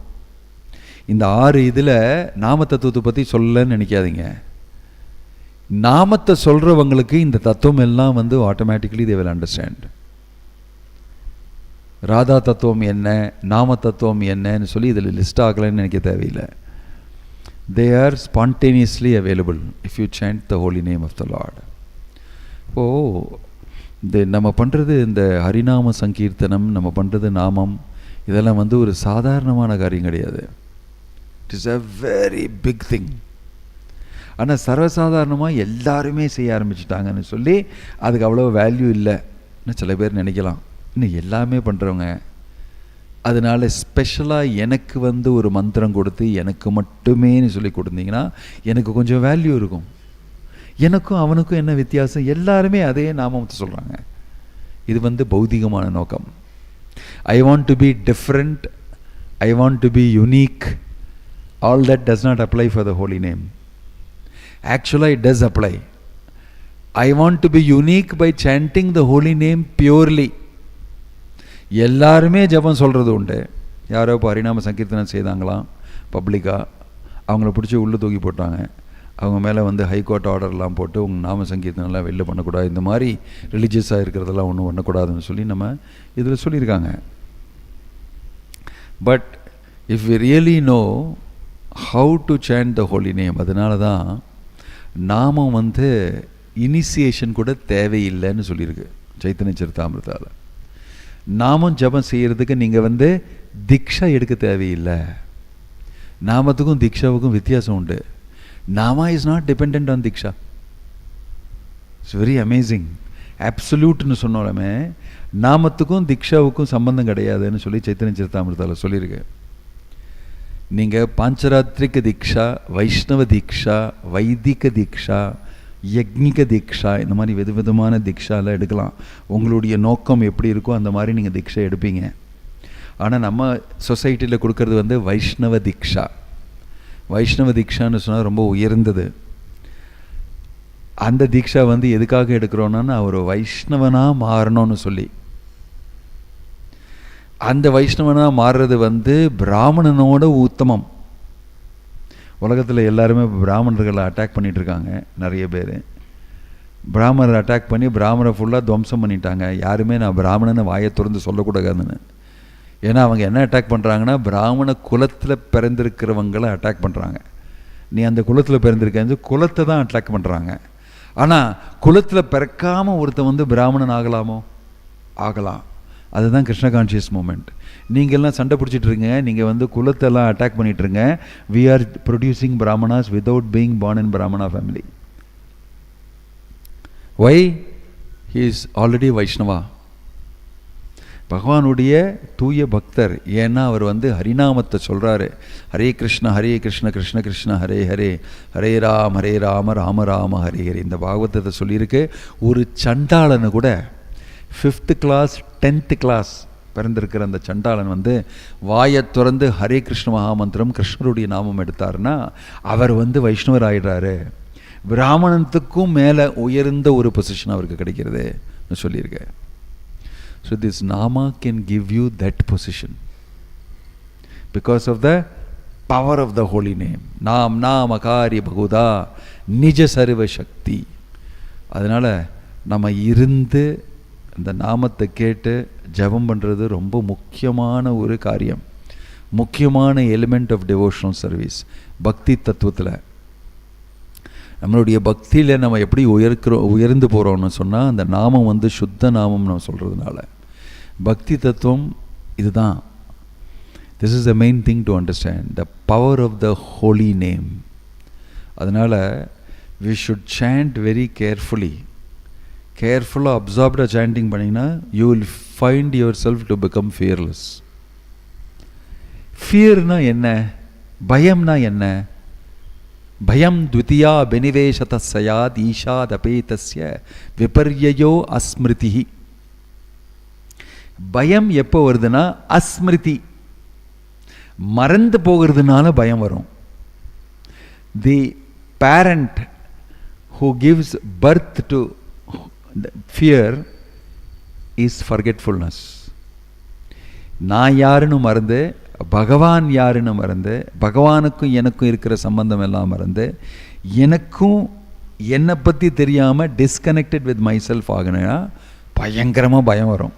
[SPEAKER 1] இந்த 6 இதில் நாம தத்துவத்தை பற்றி சொல்லலன்னு நினைக்காதீங்க. நாமத்தை சொல்கிறவங்களுக்கு இந்த தத்துவம் எல்லாம் வந்து automatically they will understand. Radha தத்துவம் என்ன, நாம தத்துவம் என்னன்னு சொல்லி இதில் லிஸ்ட் ஆகலைன்னு நினைக்க தேவையில்லை. They are spontaneously available if you chant the holy name of the Lord. இந்த நம்ம பண்ணுறது இந்த ஹரிநாம சங்கீர்த்தனம், நம்ம பண்ணுறது நாமம், இதெல்லாம் வந்து ஒரு சாதாரணமான காரியம் கிடையாது. It is a very big thing. ஆனால் சர்வசாதாரணமாக எல்லாருமே செய்ய ஆரம்பிச்சிட்டாங்கன்னு சொல்லி அதுக்கு அவ்வளோ வேல்யூ இல்லைன்னு சில பேர் நினைக்கலாம். இன்னும் எல்லாமே பண்ணுறவங்க அதனால் ஸ்பெஷலாக எனக்கு வந்து ஒரு மந்திரம் கொடுத்து எனக்கு மட்டுமேன்னு சொல்லி கொடுத்தீங்கன்னா எனக்கு கொஞ்சம் வேல்யூ இருக்கும். எனக்கும் அவனுக்கும் என்ன வித்தியாசம், எல்லாருமே அதே நாமத்தை சொல்கிறாங்க. இது வந்து பௌதிகமான நோக்கம். I want to be different, I want to be unique. All that does not apply for the holy name. ஆக்சுவலாக it does apply. I want to be unique by chanting the holy name purely. எல்லாருமே ஜபம் சொல்கிறது உண்டு. யாரோ இப்போ ஹரிநாம சங்கீர்த்தனம் செய்தாங்களாம் பப்ளிக்காக, அவங்கள பிடிச்சி உள்ளே தூக்கி போட்டாங்க. அவங்க மேலே வந்து ஹைகோர்ட் ஆர்டர்லாம் போட்டு உங்கள் நாம சங்கீர்த்தனம்லாம் வெளில பண்ணக்கூடாது, இந்த மாதிரி ரிலீஜியஸாக இருக்கிறதெல்லாம் ஒன்றும் பண்ணக்கூடாதுன்னு சொல்லி நம்ம இதில் சொல்லியிருக்காங்க. But if we really know how to chant the holy name. அதனால தான் நாமம் வந்து இனிஷியேஷன் கூட தேவையில்லைன்னு சொல்லியிருக்கு சைத்தன்ய சரிதாமிரதாவில். நாமம் ஜபம் செய்கிறதுக்கு நீங்கள் வந்து தீக்ஷா எடுக்க தேவையில்லை. நாமத்துக்கும் தீக்ஷாவுக்கும் வித்தியாசம் உண்டு. Nama is not depend on diksha. It's very amazing. அப்சல்யூட்னு சொன்னாலுமே நாமத்துக்கும் தீக்ஷாவுக்கும் சம்பந்தம் கிடையாதுன்னு சொல்லி சைத்தன்ய சரிதாமிரதாவில் சொல்லியிருக்கு. நீங்கள் பாஞ்சராத்திரிக தீக்ஷா, வைஷ்ணவ தீக்ஷா, வைதிக தீக்ஷா, யக்னிக தீக்ஷா, இந்த மாதிரி விதவிதமான தீக்ஷாலாம் எடுக்கலாம். உங்களுடைய நோக்கம் எப்படி இருக்கோ அந்த மாதிரி நீங்கள் தீக்ஷா எடுப்பீங்க. ஆனால் நம்ம சொசைட்டியில் கொடுக்கறது வந்து வைஷ்ணவ தீக்ஷா. வைஷ்ணவ தீக்ஷான்னு சொன்னால் ரொம்ப உயர்ந்தது. அந்த தீக்ஷா வந்து எதுக்காக எடுக்கிறோன்னா ஒரு வைஷ்ணவனாக மாறணும்னு சொல்லி. அந்த வைஷ்ணவனாக மாறுறது வந்து பிராமணனோட உத்தமம். உலகத்தில் எல்லாருமே பிராமணர்களை அட்டாக் பண்ணிகிட்ருக்காங்க. நிறைய பேர் பிராமணரை அட்டாக் பண்ணி பிராமணரை ஃபுல்லாக துவம்சம் பண்ணிட்டாங்க. யாருமே நான் பிராமணனை வாயை திறந்து சொல்லக்கூடாதுன்னு. ஏன்னா அவங்க என்ன அட்டாக் பண்ணுறாங்கன்னா பிராமண குலத்தில் பிறந்திருக்கிறவங்களை அட்டாக் பண்ணுறாங்க. நீ அந்த குலத்தில் பிறந்திருக்க குலத்தை தான் அட்டாக் பண்ணுறாங்க. ஆனால் குலத்தில் பிறக்காமல் ஒருத்தன் வந்து பிராமணன் ஆகலாமோ? ஆகலாம். அதுதான் கிருஷ்ண கான்ஷியஸ் மூமெண்ட். நீங்கள்லாம் சண்டை பிடிச்சிட்ருங்க, நீங்கள் வந்து குலத்தெல்லாம் அட்டாக் பண்ணிட்டுருங்க. We are producing brahmanas without being born in brahmana family. Why? He is already Vaishnava, பகவானுடைய தூய பக்தர். ஏன்னா அவர் வந்து ஹரிநாமத்தை சொல்கிறாரு. ஹரே கிருஷ்ண ஹரே கிருஷ்ண கிருஷ்ண கிருஷ்ண ஹரே ஹரே, ஹரே ராம ராம ராம ஹரே ஹரே. இந்த பாகவதத்தை சொல்லியிருக்கு. ஒரு சண்டாளனு கூட 5th கிளாஸ் 10th கிளாஸ் பிறந்திருக்கிற அந்த சண்டாளன் வந்து வாயை திறந்து ஹரே கிருஷ்ண மகாமந்திரம் கிருஷ்ணருடைய நாமம் எடுத்தார்னா அவர் வந்து வைஷ்ணவர் ஆயிடுறாரு. பிராமணத்துக்கும் மேலே உயர்ந்த ஒரு பொசிஷன் அவருக்கு கிடைக்கிறது சொல்லியிருக்கேன். So this nama can give you that position because of the power of the holy name. Nam namakari bhaguda nija sarva shakti. அதனால் நம்ம இருந்து இந்த நாமத்தை கேட்டு ஜபம் பண்ணுறது ரொம்ப முக்கியமான ஒரு காரியம், முக்கியமான எலிமெண்ட் ஆஃப் டிவோஷனல் சர்வீஸ். பக்தி தத்துவத்தில் நம்மளுடைய பக்தியில் நம்ம எப்படி உயர்ந்து போகிறோம்னு சொன்னால் அந்த நாமம் வந்து சுத்த நாமம் நம்ம சொல்கிறதுனால. பக்தி தத்துவம் இதுதான். This is the main thing to understand the power of the holy name. அதனால் we should chant very carefully. கேர்ஃபுல்லாக அப்சார்ப்டாக சாண்டிங் பண்ணிங்கன்னா you will find yourself to become fearless. ஃபியர்னா என்ன? பயம்னா என்ன? பயம் த்விதியா பெனிவேஷத சயாத் ஈஷாத் அபேதஸ்ய விபர்யயோ அஸ்மிருதி. பயம் எப்போ வருதுன்னா அஸ்மிருதி, மறந்து போகிறதுனால பயம் வரும். தி parent who gives birth to fear is forgetfulness. நான் யாருன்னு மறந்து, பகவான் யாருன்னு மறந்து, பகவானுக்கும் எனக்கும் இருக்கிற சம்பந்தம் எல்லாம் மறந்து, எனக்கும் என்னை பற்றி தெரியாமல் டிஸ்கனெக்டட் வித் மை செல்ஃப் ஆகினா பயங்கரமாக பயம் வரும்.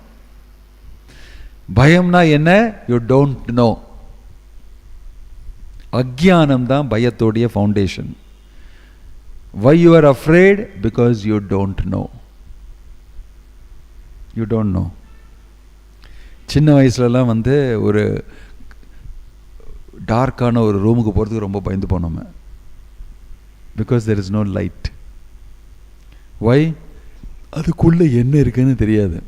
[SPEAKER 1] பயம்னா என்ன? You don't know. அக்ஞானம் தான் பயத்தோடைய foundation. Why you are afraid? Because you don't know. You don't know. சின்ன வயசுலலாம் வந்து ஒரு டார்க்கான ஒரு ரூமுக்கு போகிறதுக்கு ரொம்ப பயந்து போனோம். Because there is no light. Why? அதுக்குள்ளே என்ன இருக்குன்னு தெரியாது.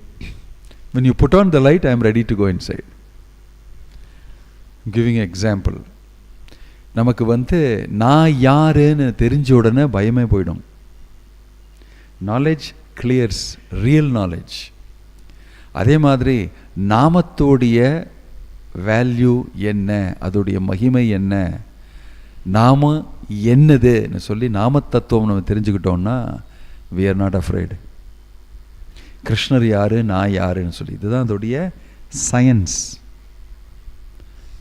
[SPEAKER 1] When you put on the light, I am ready to go inside. Giving an example. நமக்கு வந்து நான் யாருன்னு தெரிஞ்ச உடனே பயமே போயிடும். Knowledge clears, real knowledge. அதே மாதிரி நாமத்தோடைய வேல்யூ என்ன, அதோடைய மகிமை என்ன, நாம என்னதுன்னு சொல்லி நாமத்தத்துவம் நம்ம தெரிஞ்சுக்கிட்டோம்னா we are not afraid. கிருஷ்ணர் யாரு, நான் யாருன்னு சொல்லி, இதுதான் அதோடைய சயின்ஸ்.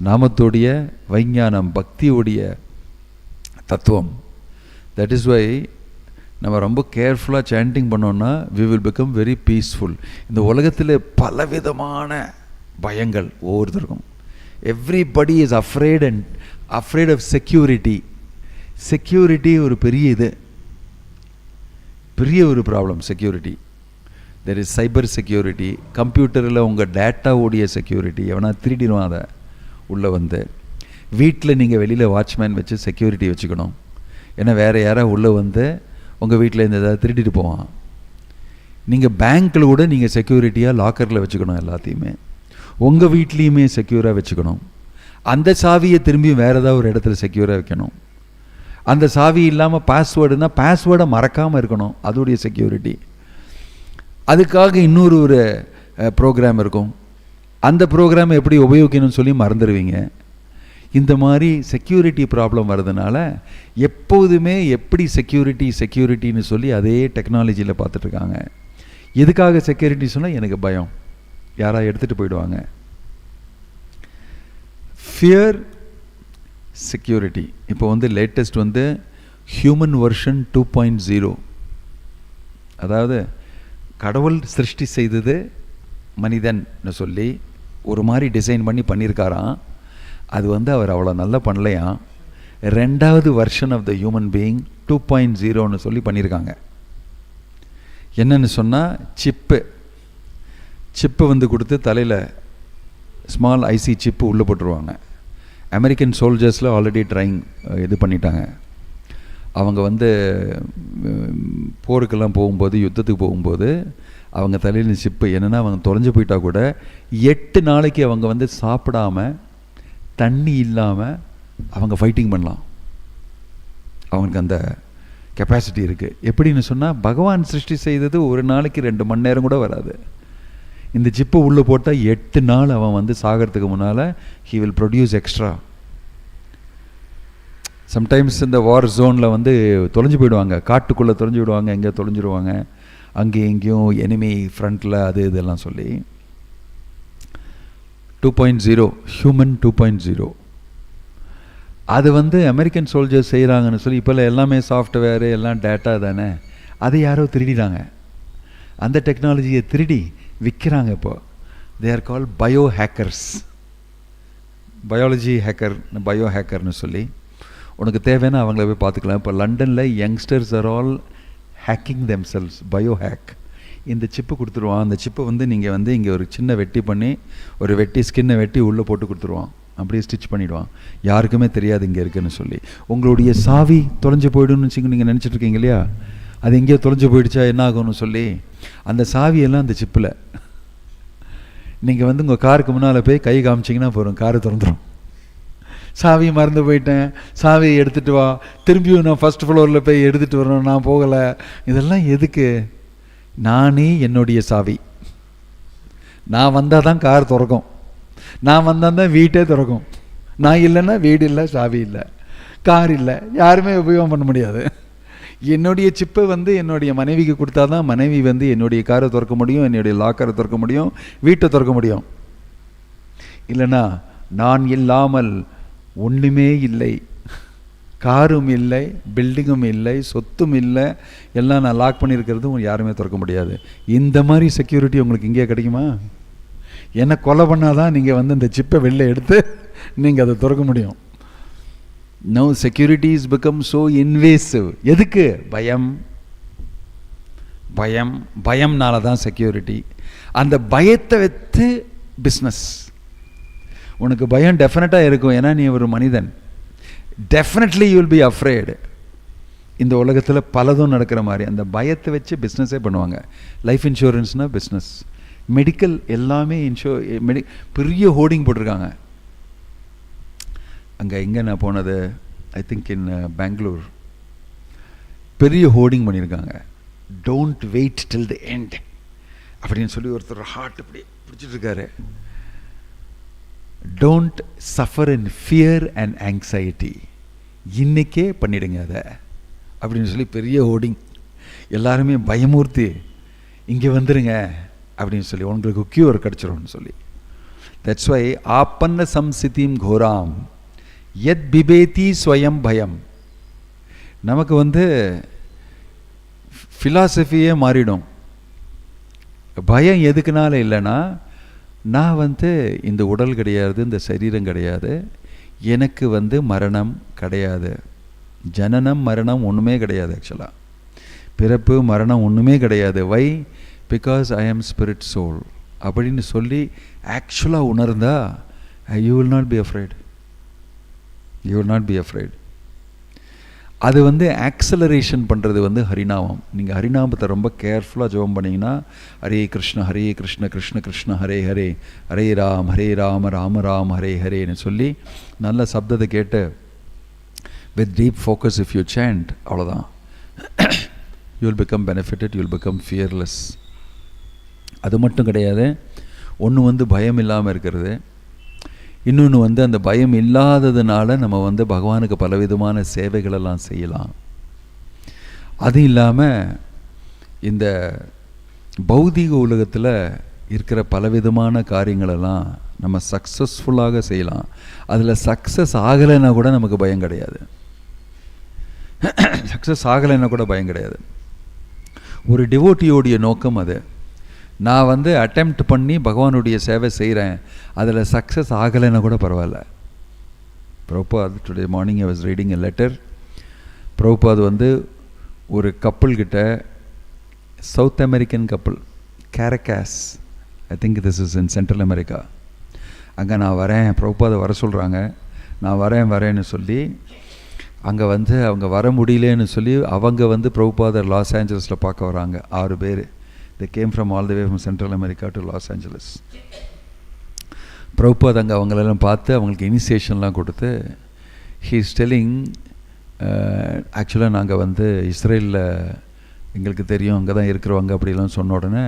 [SPEAKER 1] நாமத்தோடைய வைஞானம், பக்தியோடைய தத்துவம். தட் இஸ் வை நம்ம ரொம்ப கேர்ஃபுல்லாக சாண்டிங் பண்ணோன்னா we will become very peaceful. இந்த உலகத்தில் பலவிதமான பயங்கள் ஒவ்வொருத்தருக்கும். Everybody is afraid and afraid of security. Security ஒரு பெரிய ஒரு problem. Security, there is cyber security. கம்ப்யூட்டரில் உங்கள் டேட்டாவுடைய செக்யூரிட்டி, எவனா திருடிடுவான் அதை உள்ளே வந்து. வீட்டில் நீங்கள் வெளியில் வாட்ச்மேன் வச்சு செக்யூரிட்டி வச்சுக்கணும். ஏன்னா வேறு யாராவது உள்ளே வந்து உங்கள் வீட்டில் இந்த ஏதாவது திருடிட்டு போவான். நீங்கள் பேங்க்கில் கூட நீங்கள் செக்யூரிட்டியாக லாக்கரில் வச்சுக்கணும். எல்லாத்தையுமே உங்கள் வீட்லேயுமே செக்யூராக வச்சுக்கணும். அந்த சாவியை திரும்பி வேறு ஏதாவது ஒரு இடத்துல செக்யூராக வைக்கணும். அந்த சாவி இல்லாமல் பாஸ்வேர்டுனா பாஸ்வேர்டை மறக்காமல் இருக்கணும். அதோடைய செக்யூரிட்டி. அதுக்காக இன்னொரு ப்ரோக்ராம் இருக்கும். அந்த ப்ரோக்ராம் எப்படி உபயோகிக்கணும்னு சொல்லி மறந்துடுவீங்க. இந்த மாதிரி செக்யூரிட்டி ப்ராப்ளம் வர்றதுனால எப்போதுமே எப்படி செக்யூரிட்டின்னு சொல்லி அதே டெக்னாலஜியில் பார்த்துட்ருக்காங்க. எதுக்காக செக்யூரிட்டி சொன்னால் எனக்கு பயம், யாராவது எடுத்துகிட்டு போயிடுவாங்க. Fear, security. இப்போ வந்து லேட்டஸ்ட் வந்து ஹியூமன் வெர்ஷன் 2.0. அதாவது கடவுள் சிருஷ்டி செய்தது மனிதன்னு சொல்லி ஒரு மாதிரி டிசைன் பண்ணியிருக்காராம். அது வந்து அவர் அவ்வளோ நல்லா பண்ணலையாம். 2வது version of the human being 2.0ன்னு சொல்லி பண்ணியிருக்காங்க. என்னன்னு சொன்னால் சிப்பு வந்து கொடுத்து தலையில் ஸ்மால் ஐசி சிப்பு உள்ளே போட்டுருவாங்க. அமெரிக்கன் சோல்ஜர்ஸில் ஆல்ரெடி இது பண்ணிட்டாங்க. அவங்க வந்து போருக்கெல்லாம் போகும்போது, யுத்தத்துக்கு போகும்போது அவங்க தலையில் சிப்பு என்னென்னா அவங்க தொலைஞ்சு போயிட்டா கூட 8 நாளைக்கு அவங்க வந்து சாப்பிடாம தண்ணி இல்லாமல் அவங்க ஃபைட்டிங் பண்ணலாம். அவங்களுக்கு அந்த கெப்பாசிட்டி இருக்குது. எப்படின்னு சொன்னால் பகவான் சிருஷ்டி செய்தது ஒரு நாளைக்கு 2 மணி நேரம் கூட வராது. இந்த சிப்பை உள்ளே போட்டால் 8 நாள் அவன் வந்து சாகிறதுக்கு முன்னால் he will produce extra. Sometimes இந்த வார் ஜோனில் வந்து தொலைஞ்சு போயிடுவாங்க, காட்டுக்குள்ளே தொலைஞ்சு விடுவாங்க, எங்கேயோ தொலைஞ்சிடுவாங்க, அங்கேயும் எங்கேயும் எனிமி ஃப்ரண்ட்டில் இதெல்லாம் சொல்லி. 2.0 ஹியூமன் 2.0 அது வந்து அமெரிக்கன் சோல்ஜர்ஸ் செய்கிறாங்கன்னு சொல்லி இப்போல்லாம் எல்லாமே சாஃப்ட்வேரு எல்லாம் டேட்டா தானே, அதை யாரோ திருடிட்டாங்க. அந்த டெக்னாலஜியை திருடி விற்கிறாங்க. இப்போ they are call bio hackers. Biology hacker, bio ஹேக்கர்னு சொல்லி உனக்கு தேவைன்னா அவங்கள போய் பார்த்துக்கலாம். இப்போ லண்டனில் youngsters are all hacking themselves, bio hack. இந்த சிப்பு கொடுத்துருவான். அந்த சிப்பை வந்து நீங்கள் வந்து இங்கே ஒரு சின்ன வெட்டி பண்ணி ஒரு ஸ்கின்னை வெட்டி உள்ளே போட்டு கொடுத்துருவான். அப்படியே ஸ்டிச் பண்ணிவிடுவான். யாருக்குமே தெரியாது இங்கே இருக்குன்னு சொல்லி. உங்களுடைய சாவி தொலைஞ்சு போய்டுன்னு வச்சுங்க, நீங்கள் நினச்சிட்டு இருக்கீங்க இல்லையா, அது எங்கேயோ தொலைஞ்சு போயிடுச்சா என்ன ஆகும்னு சொல்லி அந்த சாவியெல்லாம் அந்த சிப்பில் நீங்கள் வந்து உங்கள் காருக்கு முன்னால் போய் கை காமிச்சிங்கன்னா போகிறோம், காரு திறந்துடும். சாவியை மறந்து போயிட்டேன், சாவியை எடுத்துகிட்டு வா, திரும்பியும் நான் ஃபஸ்ட் ஃப்ளோரில் போய் எடுத்துகிட்டு வரணும், நான் போகலை. இதெல்லாம் எதுக்கு? நானே என்னுடைய சாவி. நான் வந்தால் தான் கார் திறக்கும், நான் வந்தால் தான் வீட்டே திறக்கும். நான் இல்லைன்னா வீடு இல்லை, சாவி இல்லை, கார் இல்லை, யாருமே உபயோகம் பண்ண முடியாது. என்னுடைய சிப்பை வந்து என்னுடைய மனைவிக்கு கொடுத்தா தான் மனைவி வந்து என்னுடைய காரை திறக்க முடியும், என்னுடைய லாக்கரை திறக்க முடியும், வீட்டை திறக்க முடியும். இல்லைன்னா நான் இல்லாமல் ஒன்றுமே இல்லை, காரும் இல்லை, பில்டிங்கும் இல்லை, சொத்தும் இல்லை, எல்லாம் நான் லாக் பண்ணியிருக்கிறதும் யாருமே திறக்க முடியாது. இந்த மாதிரி செக்யூரிட்டி உங்களுக்கு இங்கே கிடைக்குமா? என்னை கொலை பண்ணாதான் நீங்கள் வந்து இந்த சிப்பை வெளில எடுத்து நீங்கள் அதை திறக்க முடியும். No, security is become so invasive. எதுக்கு? பயம். பயம் பயம்னால தான் செக்யூரிட்டி. அந்த பயத்தை வைத்து பிஸ்னஸ். உனக்கு பயம் டெஃபினட்டாக இருக்கும், ஏன்னா நீ ஒரு மனிதன். Definitely you will be afraid. இந்த உலகத்தில் பலதும் நடக்கிற மாதிரி அந்த பயத்தை வச்சு பிஸ்னஸே பண்ணுவாங்க. லைஃப் இன்சூரன்ஸ்னால் பிஸ்னஸ், மெடிக்கல் எல்லாமே பெரிய ஹோர்டிங் போட்டிருக்காங்க. அங்கே எங்கே நான் போனது, ஐ திங்க் இன் பெங்களூர், பெரிய ஹோர்டிங் பண்ணியிருக்காங்க. Don't wait till the end அப்படின்னு சொல்லி ஒருத்தர் ஹார்ட் இப்படி பிடிச்சிட்ருக்காரு. Don't suffer in fear and anxiety. இன்றைக்கே பண்ணிடுங்க அதை அப்படின்னு சொல்லி பெரிய ஹோர்டிங். எல்லாருமே பயமூர்த்தி இங்கே வந்துடுங்க அப்படின்னு சொல்லி, உங்களுக்கு க்யூர் கிடச்சிரும்னு சொல்லி. தட்ஸ் வை ஆப்பன்ன சம்சிதிம் கோராம் யத் பிபேதி ஸ்வயம் பயம். நமக்கு வந்து ஃபிலாசபியே மாறிடும். பயம் எதுக்குனால இல்லைன்னா, நான் வந்து இந்த உடல் கிடையாது, இந்த சரீரம் கிடையாது, எனக்கு வந்து மரணம் கிடையாது, ஜனனம் மரணம் ஒன்றுமே கிடையாது. ஆக்சுவலாக பிறப்பு மரணம் ஒன்றுமே கிடையாது. வை? பிகாஸ் ஐ ஆம் ஸ்பிரிட் சோல் அப்படின்னு சொல்லி ஆக்சுவலாக உணர்ந்தா you will not be afraid. You will not be afraid. அது வந்து ஆக்சலரேஷன் பண்ணுறது வந்து ஹரிநாமம். நீங்கள் ஹரிநாமத்தை ரொம்ப கேர்ஃபுல்லாக ஜெபம் பண்ணிங்கன்னா, ஹரே கிருஷ்ண கிருஷ்ண கிருஷ்ண ஹரே ஹரே, ஹரே ராம் ராம ராம் ஹரே ஹரேன்னு சொல்லி நல்ல சப்தத்தை கேட்டு with deep focus if you chant, அவ்வளோதான். You will become benefited, you will become fearless. அது மட்டும் கிடையாது, ஒன்று வந்து பயம் இல்லாமல் இருக்கிறது, இன்னொன்று வந்து அந்த பயம் இல்லாததுனால நம்ம வந்து பகவானுக்கு பலவிதமான சேவைகளெல்லாம் செய்யலாம். அது இல்லாமல் இந்த பௌதிக உலகத்தில் இருக்கிற பலவிதமான காரியங்களெல்லாம் நம்ம சக்ஸஸ்ஃபுல்லாக செய்யலாம். அதில் சக்ஸஸ் ஆகலைன்னா கூட நமக்கு பயம் கிடையாது. சக்ஸஸ் ஆகலைன்னா கூட பயம் கிடையாது. ஒரு டிவோட்டியோடைய நோக்கம் அது. நான் வந்து அட்டெம்ப்ட் பண்ணி பகவானுடைய சேவை செய்கிறேன், அதில் சக்ஸஸ் ஆகலைன்னா கூட பரவாயில்ல. Prabhupada today morning I was reading a letter. Prabhupada வந்து ஒரு கப்புள்கிட்ட, south American couple, Caracas, I think this is in central America. அங்கே நான் வரேன், பிரபுபாதை வர சொல்கிறாங்க, நான் வரேன்னு சொல்லி அங்கே வந்து அவங்க வர முடியலன்னு சொல்லி அவங்க வந்து பிரபுபாதர் லாஸ் ஏஞ்சலஸில் பார்க்க வராங்க. 6 பேர். They came from all the way from Central America to Los Angeles. Prabhupad அங்கே அவங்களெல்லாம் பார்த்து அவங்களுக்கு இனிஷியேஷன்லாம் கொடுத்து, ஹீ இஸ் டெல்லிங், ஆக்சுவலாக நாங்கள் வந்து இஸ்ரேலில் எங்களுக்கு தெரியும், அங்கே தான் இருக்கிறவங்க அப்படிலாம் சொன்ன உடனே,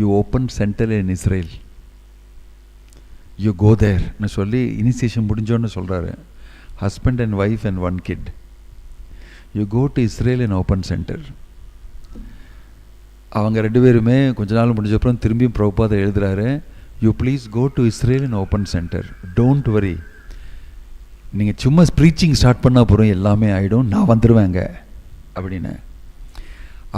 [SPEAKER 1] you open center in Israel, you go தேர்னு சொல்லி இனிஷியேஷன் முடிஞ்சோன்னு சொல்கிறாரு. Husband and wife and 1 kid, you go to Israel and open center. அவங்க 2 பேருமே கொஞ்ச நாள் முடிஞ்சப்பறம் திரும்பியும் பிரபுபாதை எழுதுகிறாரு, you please go to Israel and open center, don't worry, நீங்கள் சும்மா ப்ரீச்சிங் ஸ்டார்ட் பண்ணால் போகிறோம், எல்லாமே ஆகிடும், நான் வந்துடுவேங்க அப்படின்னு.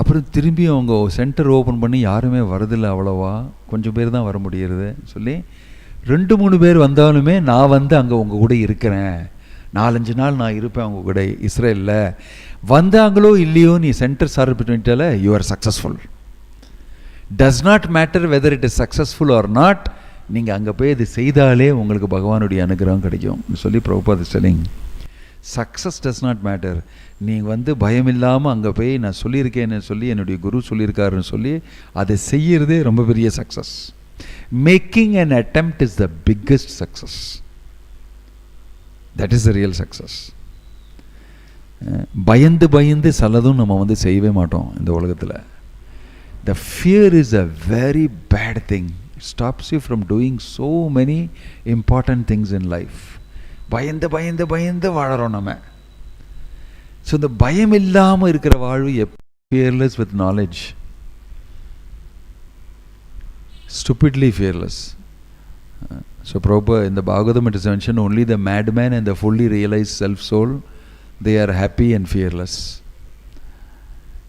[SPEAKER 1] அப்புறம் திரும்பி அவங்க சென்டர் ஓப்பன் பண்ணி யாருமே வரதில்லை, அவ்வளோவா கொஞ்சம் பேர் தான் வர முடியறது சொல்லி 2-3 பேர் வந்தாலுமே நான் வந்து அங்கே உங்கள் கூட இருக்கிறேன், 4-5 நாள் நான் இருப்பேன் அவங்க கூட இஸ்ரேலில், வந்தாங்களோ இல்லையோ நீ சென்டர் சார்ட் பண்ணிட்டால you are successful. Does not matter whether it is successful or not, நீங்கள் அங்கே போய் இது செய்தாலே உங்களுக்கு பகவானுடைய அனுகிரகம் கிடைக்கும் சொல்லி Prabhupad is telling. Success does not matter. நீங்கள் வந்து பயம் இல்லாமல் அங்கே போய் நான் சொல்லியிருக்கேன்னு சொல்லி என்னுடைய குரு சொல்லியிருக்காருன்னு சொல்லி அதை செய்யறதே ரொம்ப பெரிய success. Making an attempt is the biggest success. That is the real success. பயந்து சிலதும் நம்ம வந்து செய்யவே மாட்டோம் இந்த உலகத்தில். The fear is a very bad thing. It stops you from doing so many important things in life. பயந்து வாழறோம் நம்ம. ஸோ இந்த பயம் இல்லாமல் இருக்கிற வாழ்வு, fearless with knowledge, stupidly fearless. So Prabhupada, in the Bhagavatam it is mentioned, only the madman and the fully realized self-soul, they are happy and fearless.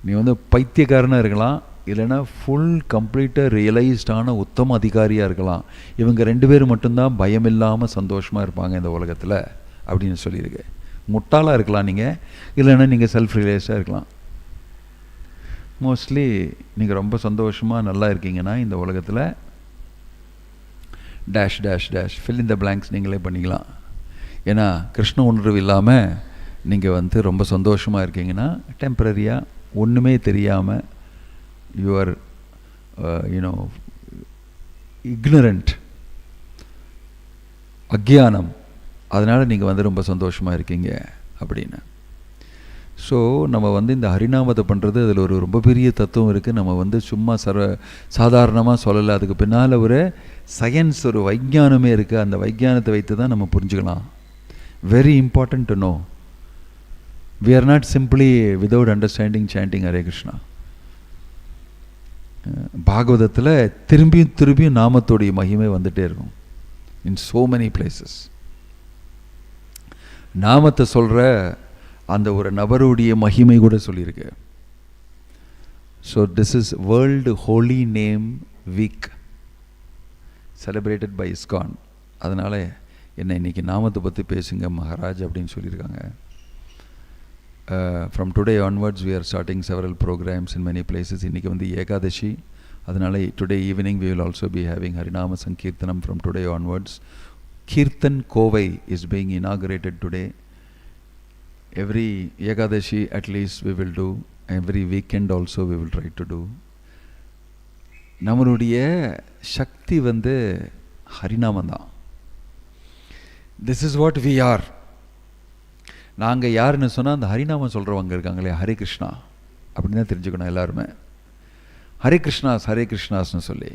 [SPEAKER 1] நீ வந்து பைத்தியக்காரனாக இருக்கலாம், இல்லைன்னா ஃபுல் கம்ப்ளீட்டாக ரியலைஸ்டான உத்தம அதிகாரியாக இருக்கலாம். இவங்க 2 பேர் மட்டும்தான் பயம் இல்லாமல் சந்தோஷமாக இருப்பாங்க இந்த உலகத்தில் அப்படின்னு சொல்லியிருக்கு. முட்டாளாக இருக்கலாம் நீங்கள், இல்லைன்னா நீங்கள் செல்ஃப் ரியலைஸ்டாக இருக்கலாம். மோஸ்ட்லி நீங்கள் ரொம்ப சந்தோஷமாக நல்லா இருக்கீங்கன்னா இந்த உலகத்தில் dash dash dash fill in the blanks நீங்களே பண்ணிக்கலாம். ஏன்னா கிருஷ்ண உணர்வு இல்லாமல் நீங்கள் வந்து ரொம்ப சந்தோஷமாக இருக்கீங்கன்னா டெம்பரரியாக ஒன்றுமே தெரியாமல் யூஆர் யூனோ இக்னரண்ட், அக்ஞானம், அதனால் நீங்கள் வந்து ரொம்ப சந்தோஷமாக இருக்கீங்க அப்படின்னு. ஸோ நம்ம வந்து இந்த ஹரிநாமத்தை பண்ணுறது, அதில் ஒரு ரொம்ப பெரிய தத்துவம் இருக்குது. நம்ம வந்து சும்மா சாதாரணமாக சொல்லலை, அதுக்கு பின்னால் ஒரு சயின்ஸ், ஒரு வைஜானமே இருக்குது. அந்த வைஜானத்தை வைத்து தான் நம்ம புரிஞ்சுக்கலாம். Very important to know. We are not simply without understanding chanting Hare Krishna. பாகவதத்தில் திரும்பியும் நாமத்தோடைய மகிமை வந்துகிட்டே இருக்கும் இன் so many places. நாமத்தை சொல்கிற அந்த ஒரு நபருடைய மகிமை கூட சொல்லியிருக்கு. So this is world holy name week celebrated by ISKCON. அதனால் என்ன இன்றைக்கி நாமத்தை பற்றி பேசுங்க மகாராஜ் அப்படின்னு சொல்லியிருக்காங்க. From today onwards we are starting several programs in many places. இன்றைக்கி வந்து ஏகாதசி, அதனால் today evening we will also be having Harinama Sankirtanam from today onwards. Kirtan Kovai is being inaugurated today. Every Ekadashi at least we will do, every weekend also we will try to do. நம்மளுடைய சக்தி வந்து ஹரிநாமம் தான். This is what we are. நாங்கள் யாருன்னு சொன்னால் அந்த ஹரிநாமம் சொல்கிறவங்க இருக்காங்களே, ஹரே கிருஷ்ணா அப்படின்னு தான் தெரிஞ்சுக்கணும் எல்லாருமே. ஹரே கிருஷ்ணாஸ்னு சொல்லி.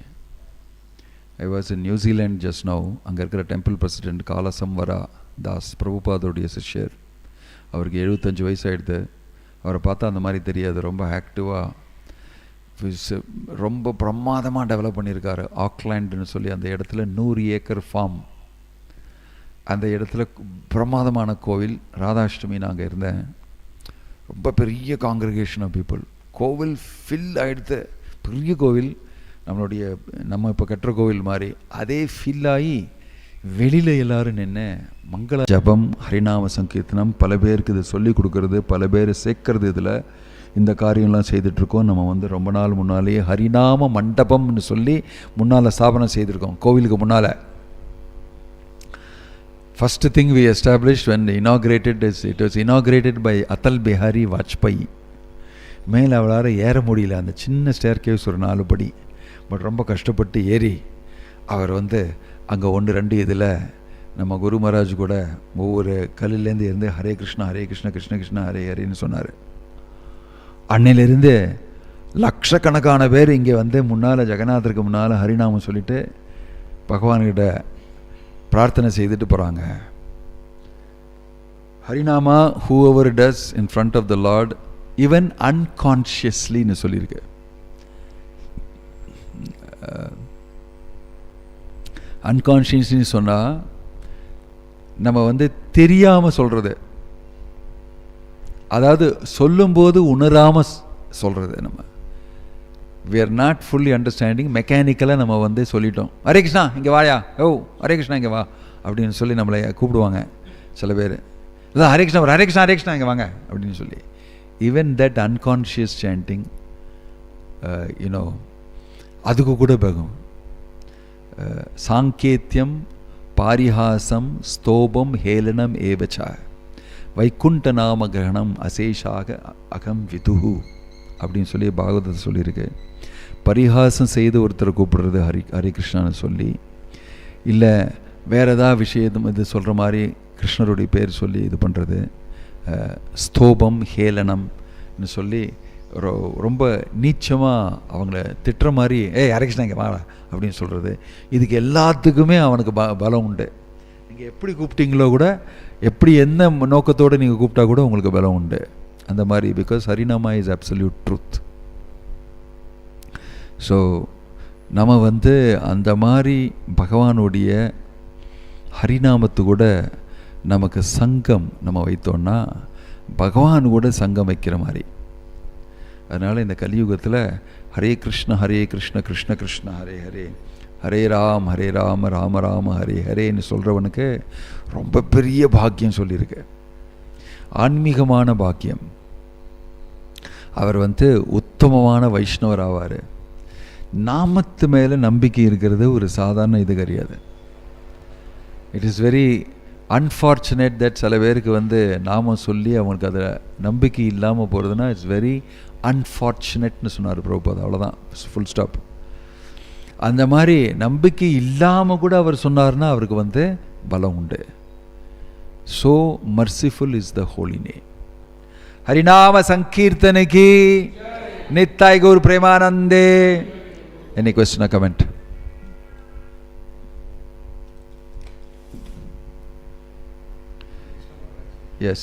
[SPEAKER 1] I was in New Zealand just now. அங்கே இருக்கிற டெம்பிள் பிரசிடென்ட் காலசம்வரா தாஸ், பிரபுபாதோடைய சிஷ்யர், அவருக்கு 75 வயசு ஆகிடுது. அவரை பார்த்தா அந்த மாதிரி தெரியாது, ரொம்ப ஆக்டிவாக, ரொம்ப பிரமாதமாக டெவலப் பண்ணியிருக்காரு. ஆக்லாண்டுன்னு சொல்லி அந்த இடத்துல 100 ஏக்கர் ஃபார்ம், அந்த இடத்துல பிரமாதமான கோவில். ராதாஷ்டமி நாங்கள் இருந்தேன், ரொம்ப பெரிய காங்கிரிகேஷன் ஆஃப் பீப்புள். கோவில் ஃபில் ஆகிடுது, பெரிய கோவில், நம்ம இப்போ கட்டுற கோவில் மாதிரி. அதே ஃபில் ஆகி வெளியில் எல்லோரும் நின்று மங்கள ஜபம், ஹரிநாம சங்கீர்த்தனம், பல பேருக்கு இது சொல்லிக் கொடுக்கறது, பல பேர் சேர்க்கறது, இதில் இந்த காரியம்லாம் செய்துட்ருக்கோம். நம்ம வந்து ரொம்ப நாள் முன்னாலேயே ஹரிநாம மண்டபம்னு சொல்லி முன்னால் ஸ்தாபனம் செய்திருக்கோம் கோவிலுக்கு முன்னால். First thing we established when it was inaugurated by Atal Bihari Vajpayee. மேலே அவளால் ஏற முடியல, அந்த சின்ன ஸ்டேர் கேவ்ஸ் ஒரு 4 படி, பட் ரொம்ப கஷ்டப்பட்டு ஏறி அவர் வந்து அங்கே 1-2 இதில் நம்ம குரு மகாராஜ் கூட ஒவ்வொரு கல்லுலேருந்து இருந்து ஹரே கிருஷ்ணா கிருஷ்ண கிருஷ்ணா ஹரே ஹரேன்னு சொன்னார். அன்னையிலிருந்து லட்சக்கணக்கான பேர் இங்கே வந்து முன்னால் ஜெகநாதருக்கு முன்னால் ஹரிநாமம் சொல்லிவிட்டு பகவான்கிட்ட பிரார்த்தனை செய்துட்டு போகிறாங்க. ஹரிநாமா whoever does in front of the Lord even unconsciouslyன்னு சொல்லியிருக்கு. அன்கான்ஷியஸ்னு சொன்னால் நம்ம வந்து தெரியாமல் சொல்கிறது, அதாவது சொல்லும்போது உணராமல் சொல்கிறது. நம்ம we are not fully understanding, மெக்கானிக்கலாக நம்ம வந்து சொல்லிட்டோம், ஹரே கிருஷ்ணா இங்கே வாயா, ஹரே கிருஷ்ணா இங்கே வா அப்படின்னு சொல்லி நம்மளை கூப்பிடுவாங்க சில பேர். இல்லை ஹரே கிருஷ்ணா இங்கே வாங்க அப்படின்னு சொல்லி. ஈவன் தட் அன்கான்ஷியஸ் சாண்டிங் அதுக்கு கூட பகும் சாங்கேத்தியம் பாரிஹாசம் ஸ்தோபம் ஹேளனம் ஏவச்சா வைகுண்ட நாம கிரகணம் அசேஷாக அகம் விதுஹு அப்படின்னு சொல்லி பாகவதத்தை சொல்லியிருக்கு. பரிஹாசம் செய்து ஒருத்தரை கூப்பிடுறது ஹரே கிருஷ்ணான்னு சொல்லி, இல்லை வேறு ஏதாவது விஷயம் இது சொல்கிற மாதிரி கிருஷ்ணருடைய பேர் சொல்லி இது பண்ணுறது, ஸ்தோபம் ஹேளனம்னு சொல்லி ரொம்ப நீச்சமாக அவங்கள திட்டுற மாதிரி, ஹரே கிருஷ்ணா இங்கே வாடா அப்படின்னு சொல்கிறது. இதுக்கு எல்லாத்துக்குமே அவனுக்கு பலம் உண்டு. நீங்கள் எப்படி கூப்பிட்டீங்களோ கூட, எப்படி என்ன நோக்கத்தோடு நீங்கள் கூப்பிட்டா கூட உங்களுக்கு பலம் உண்டு அந்த மாதிரி. Because harinama is absolute truth. So நம்ம வந்து அந்த மாதிரி பகவானுடைய ஹரிநாமத்து கூட நமக்கு சங்கம் நம்ம வைத்தோன்னா பகவான் கூட சங்கம் வைக்கிற மாதிரி. அதனால் இந்த கலியுகத்தில் ஹரே கிருஷ்ண கிருஷ்ண கிருஷ்ண ஹரே ஹரே, ஹரே ராம ராம ராம ஹரே ஹரேன்னு சொல்கிறவனுக்கு ரொம்ப பெரிய பாக்கியம் சொல்லியிருக்கு, ஆன்மீகமான பாக்கியம். அவர் வந்து உத்தமமான வைஷ்ணவர் ஆவார். நாமத்து மேலே நம்பிக்கை இருக்கிறது ஒரு சாதாரண இது கிடையாது. It is very unfortunate that சில பேருக்கு வந்து நாமம் சொல்லி அவனுக்கு அதில் நம்பிக்கை இல்லாமல் போகிறதுனா இட்ஸ் வெரி அன்ஃபார்ச்சுனேட்னு சொன்னார் பிரபுபாத். அவ்வளோதான், ஃபுல் ஸ்டாப். அந்த மாதிரி நம்பிக்கை இல்லாமல் கூட அவர் சொன்னார்னா அவருக்கு வந்து பலம் உண்டு. So merciful is the holy name. ஹரிநாம சங்கீர்த்தனைக்கு நித்தாய் கௌர் பிரேமானந்தே. Any question or comment? Yes.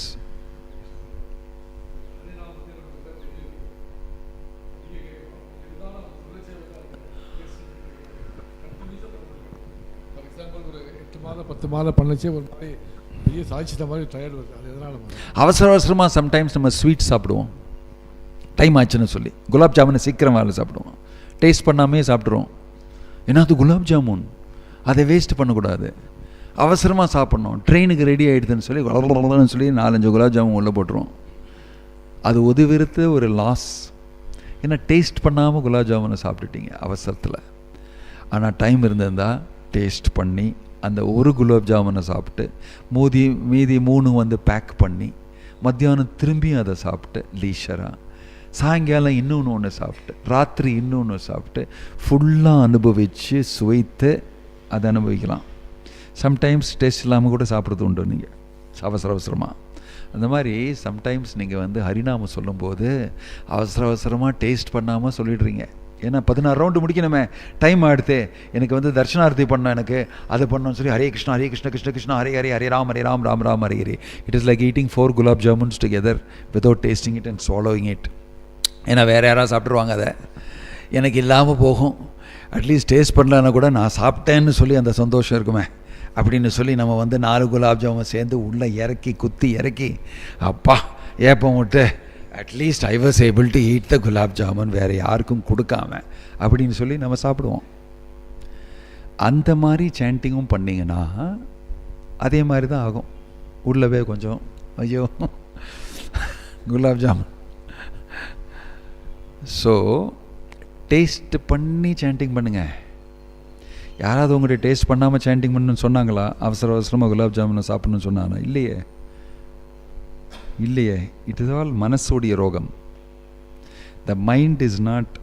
[SPEAKER 1] அவசரமாக சம்டைம்ஸ் நம்ம ஸ்வீட் சாப்பிடுவோம், டைம் ஆச்சுன்னு சொல்லி. குலாப் ஜாமுன் சீக்கிரம் வேலை சாப்பிடுவோம், டேஸ்ட் பண்ணாமே சாப்பிட்ருவோம். ஏன்னா அது குலாப் ஜாமுன், அதை வேஸ்ட் பண்ணக்கூடாது. அவசரமாக சாப்பிட்ணும், ட்ரெயினுக்கு ரெடி ஆகிடுதுன்னு சொல்லி வளர்ந்து சொல்லி 4-5 குலாப் ஜாமுன் உள்ளே போட்டுருவோம். அது உதவிருத்து ஒரு லாஸ். ஏன்னா டேஸ்ட் பண்ணாமல் குலாப் ஜாமுனை சாப்பிட்டுட்டீங்க அவசரத்தில். ஆனால் டைம் இருந்திருந்தால் டேஸ்ட் பண்ணி அந்த ஒரு குலாப் ஜாமுனை சாப்பிட்டு மீதி 3 வந்து பேக் பண்ணி மத்தியானம் திரும்பியும் அதை சாப்பிட்டு லீஷராக, சாயங்காலம் இன்னொன்று சாப்பிட்டு, ராத்திரி இன்னொன்று சாப்பிட்டு ஃபுல்லாக அனுபவித்து சுவைத்து அதை அனுபவிக்கலாம். சம்டைம்ஸ் டேஸ்ட் இல்லாமல் கூட சாப்பிட்றது உண்டு நீங்கள் அவசரமாக. அந்த மாதிரி சம்டைம்ஸ் நீங்கள் வந்து ஹரிநாமம் சொல்லும்போது அவசரமாக டேஸ்ட் பண்ணாமல் சொல்லிடுறீங்க. ஏன்னா 16 ரவுண்டு முடிக்கணுமே, டைம் ஆகிடுது, எனக்கு வந்து தர்ஷனார்த்தி பண்ணோம், எனக்கு அதை பண்ணோன்னு சொல்லி Hare Krishna Krishna Krishna Hare Hare Hare Ram Ram Ram Hare Hare. It is like eating 4 gulab jamuns together without tasting it and swallowing it. ஏன்னா வேறு யாராவது சாப்பிட்ருவாங்க, அதை எனக்கு இல்லாமல் போகும். அட்லீஸ்ட் டேஸ்ட் பண்ணலன்னா கூட நான் சாப்பிட்டேன்னு சொல்லி அந்த சந்தோஷம் இருக்குமே அப்படின்னு சொல்லி நம்ம வந்து 4 குலாப் ஜாமுன் சேர்ந்து உள்ளே குத்தி இறக்கி அப்பா ஏப்பம் விட்டு at least I was able to eat the gulab jamun வேறு யாருக்கும் கொடுக்காம அப்படின்னு சொல்லி நம்ம சாப்பிடுவோம். அந்த மாதிரி சாண்டிங்கும் பண்ணிங்கன்னா அதே மாதிரி தான் ஆகும். உள்ளவே கொஞ்சம் ஐயோ குலாப் ஜாமுன். ஸோ டேஸ்ட் பண்ணி சாண்டிங் பண்ணுங்கள். யாராவது உங்கள்கிட்ட டேஸ்ட் பண்ணாமல் சாண்டிங் பண்ணணுன்னு சொன்னாங்களா? அவசரமாக குலாப் ஜாமுனை சாப்பிட்ணுன்னு சொன்னாங்களா? இல்லையே. இட் இஸ் ஆல் மனசோடைய ரோகம். The mind is not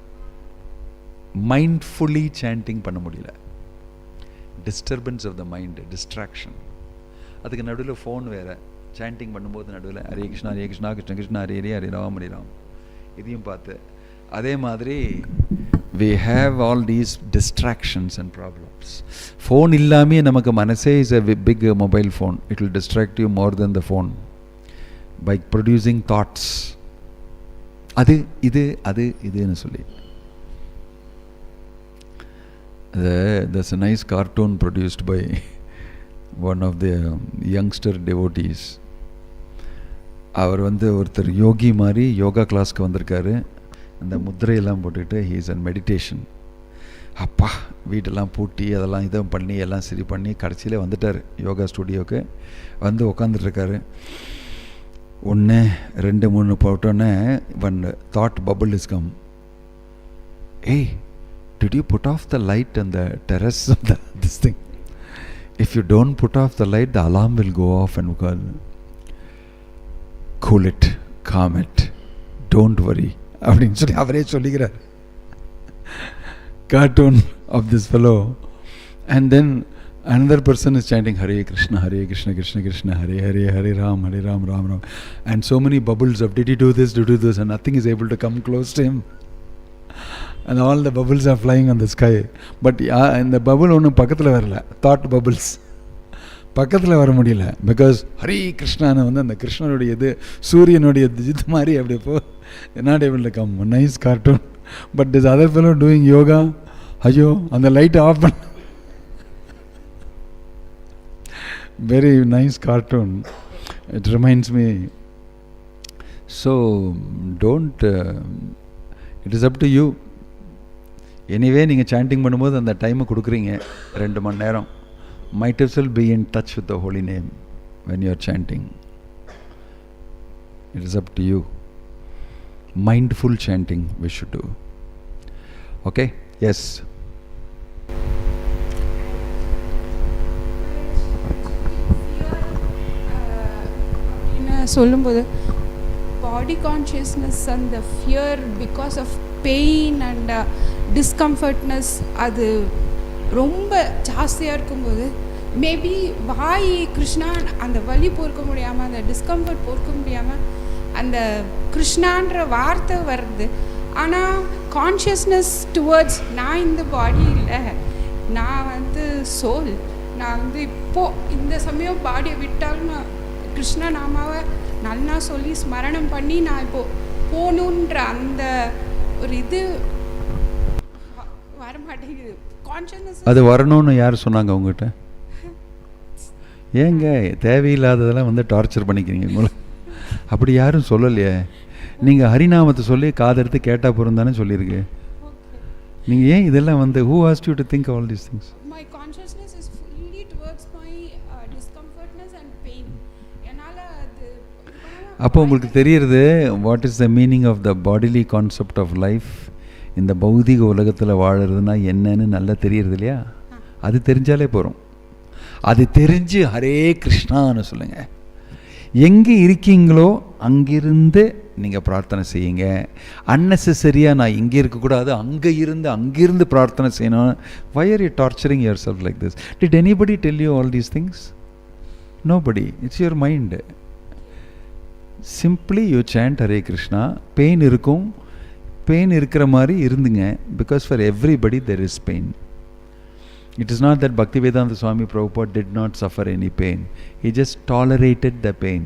[SPEAKER 1] mindfully chanting பண்ண முடியல. Disturbance of the mind, distraction. அதுக்கு நடுவில் ஃபோன் வேறு. சாண்டிங் பண்ணும்போது நடுவில் ஹரே கிருஷ்ணா கிருஷ்ண கிருஷ்ணா ஹரே ஹரே ஹரே ராம் இதையும் பார்த்து அதே மாதிரி we have all these distractions and problems. Phone illame namakku manase is a big mobile phone. It will distract you more than the phone by producing thoughts. adu nu solli. There's a nice cartoon produced by one of the youngster devotees. அவர் வந்து ஒருத்தர் யோகி மாதிரி யோகா கிளாஸ்க்கு வந்திருக்காரு. அந்த முத்திரையெல்லாம் போட்டுக்கிட்டு ஹீ இஸ் அன் மெடிடேஷன். அப்பா வீட்டெல்லாம் பூட்டி அதெல்லாம் இதுவும் பண்ணி எல்லாம் சரி பண்ணி கடைசியில் வந்துட்டார் யோகா ஸ்டுடியோவுக்கு. வந்து உட்காந்துட்ருக்காரு. 1 2 3 போட்டோன்னே one thought bubble is come. ஏய், did you put off the light on the terrace of this thing? If you don't put off the light, the alarm will go off and cool it, calm it, don't worry அப்படின்னு சொல்லி அவரே சொல்லிக்கிறார். Cartoon of this fellow. And then another person is chanting Hare Krishna Krishna Krishna Hare Hare Hare Ram Ram Ram, and so many bubbles of did he do this, and nothing is able to come close to him, and all the bubbles are flying on the sky. But இந்த bubble ஒன்றும் பக்கத்தில் வரல. தாட் பபுள்ஸ் பக்கத்தில் வர முடியல. பிகாஸ் ஹரே கிருஷ்ணான்னு வந்து அந்த கிருஷ்ணனுடைய இது சூரியனுடைய இது மாதிரி அப்படி போ not able to come. Nice cartoon. But this other fellow doing yoga, ஐயோ அந்த லைட் ஆஃப் பண்ண. Very nice cartoon. It reminds me. So don't it is up to you. Anyway நீங்கள் சாண்டிங் பண்ணும்போது அந்த டைமை கொடுக்குறீங்க 2 மணி நேரம். Might as well be in touch with the holy name when you are chanting. It is up to you. Mindful chanting we should do. Okay? Yes.
[SPEAKER 3] சொல்லும்போது பாடி கான்ஷியஸ்னஸ் அந்த fear because of pain and discomfortness அது ரொம்ப ஜாஸ்தியாக இருக்கும்போது மேபி வாய் கிருஷ்ணா அந்த வலி பொறுக்க முடியாமல் அந்த டிஸ்கம்ஃபர்ட் பொறுக்க முடியாமல் அந்த கிருஷ்ணான்ற வார்த்தை வருது. ஆனால் கான்ஷியஸ்னஸ் டுவர்ட்ஸ் நான் இந்த பாடி இல்லை, நான் வந்து சோல், நான் வந்து இப்போது இந்த சமயம் பாடியை விட்டாலும் நான் கிருஷ்ண நாமாவை நல்லா சொல்லி ஸ்மரணம் பண்ணி நான் இப்போது போகணுன்ற அந்த ஒரு இது வரமாட்டேங்குது. கான்ஷியஸ்னஸ்
[SPEAKER 1] அது வரணும்னு யார் சொன்னாங்க உங்ககிட்ட? ஏங்க தேவையில்லாததெல்லாம் வந்து டார்ச்சர் பண்ணிக்கிறீங்க உங்களை? அப்படி யாரும் சொல்லலையே. நீங்கள் ஹரிநாமத்தை சொல்லி காதெடுத்து கேட்டால் போகிறோம் தானே சொல்லியிருக்கு. நீங்கள் ஏன் இதெல்லாம் வந்து who asked you to think all these things?
[SPEAKER 3] My consciousness is fully towards my
[SPEAKER 1] அப்போ உங்களுக்கு தெரியுறது what is the meaning of the bodily concept of life. இந்த பௌதிக உலகத்தில் வாழறதுனா என்னன்னு நல்லா தெரியுறது இல்லையா? அது தெரிஞ்சாலே போகிறோம். அது தெரிஞ்சு ஹரே கிருஷ்ணான்னு சொல்லுங்கள். எங்கே இருக்கீங்களோ அங்கிருந்து நீங்கள் பிரார்த்தனை செய்யுங்க. அன்னெசரியாக நான் இங்கே இருக்கக்கூடாது, அங்கேருந்து பிரார்த்தனை செய்யணும். why are you torturing yourself like this? Did anybody tell you all these things? Nobody. It's your mind. Simply you chant Hare Krishna. Pain இருக்கும், பெயின் இருக்கிற மாதிரி இருந்துங்க. because for everybody there is pain. It is not that Bhaktivedanta Swami Prabhupada did not suffer any pain. He just tolerated the pain.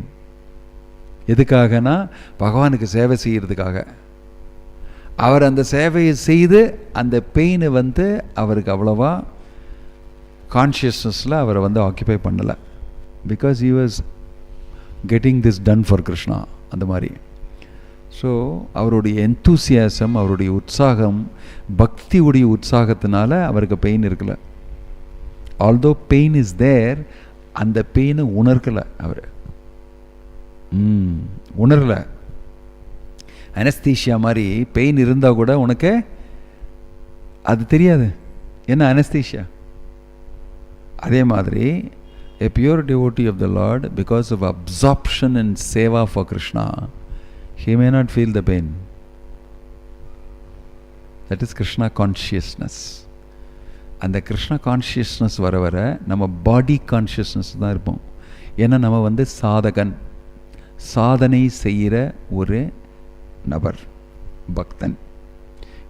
[SPEAKER 1] எதுக்காகனா பகவானுக்கு சேவை செய்கிறதுக்காக. அவர் அந்த சேவையை செய்து அந்த பெயினை அவருக்கு அவ்வளவா கான்ஷியஸ்னஸில் அவரை ஆக்கியபை பண்ணலை. Because he was getting this done for Krishna. அந்த மாதிரி. ஸோ அவருடைய எந்தூசியாசம், அவருடைய உற்சாகம், பக்தியுடைய உற்சாகத்தினால அவருக்கு பெயின் இருக்கலை. ஆல்தோ பெயின் இஸ் தேர், அந்த பெயினை உணர்கலை. அவர் உணரலை. அனஸ்தீஷியா மாதிரி பெயின் இருந்தால் கூட உனக்கு அது தெரியாது. என்ன அனஸ்தீஷியா? அதே மாதிரி a pure devotee of the Lord, because of absorption and seva for Krishna, he may not feel the pain. That is Krishna consciousness. அந்த கிருஷ்ண கான்ஷியஸ்னஸ் வர வர நம்ம பாடி கான்ஷியஸ்னஸ் தான் இருப்போம். ஏன்னா நம்ம சாதகன், சாதனை செய்கிற ஒரு நபர், பக்தன்.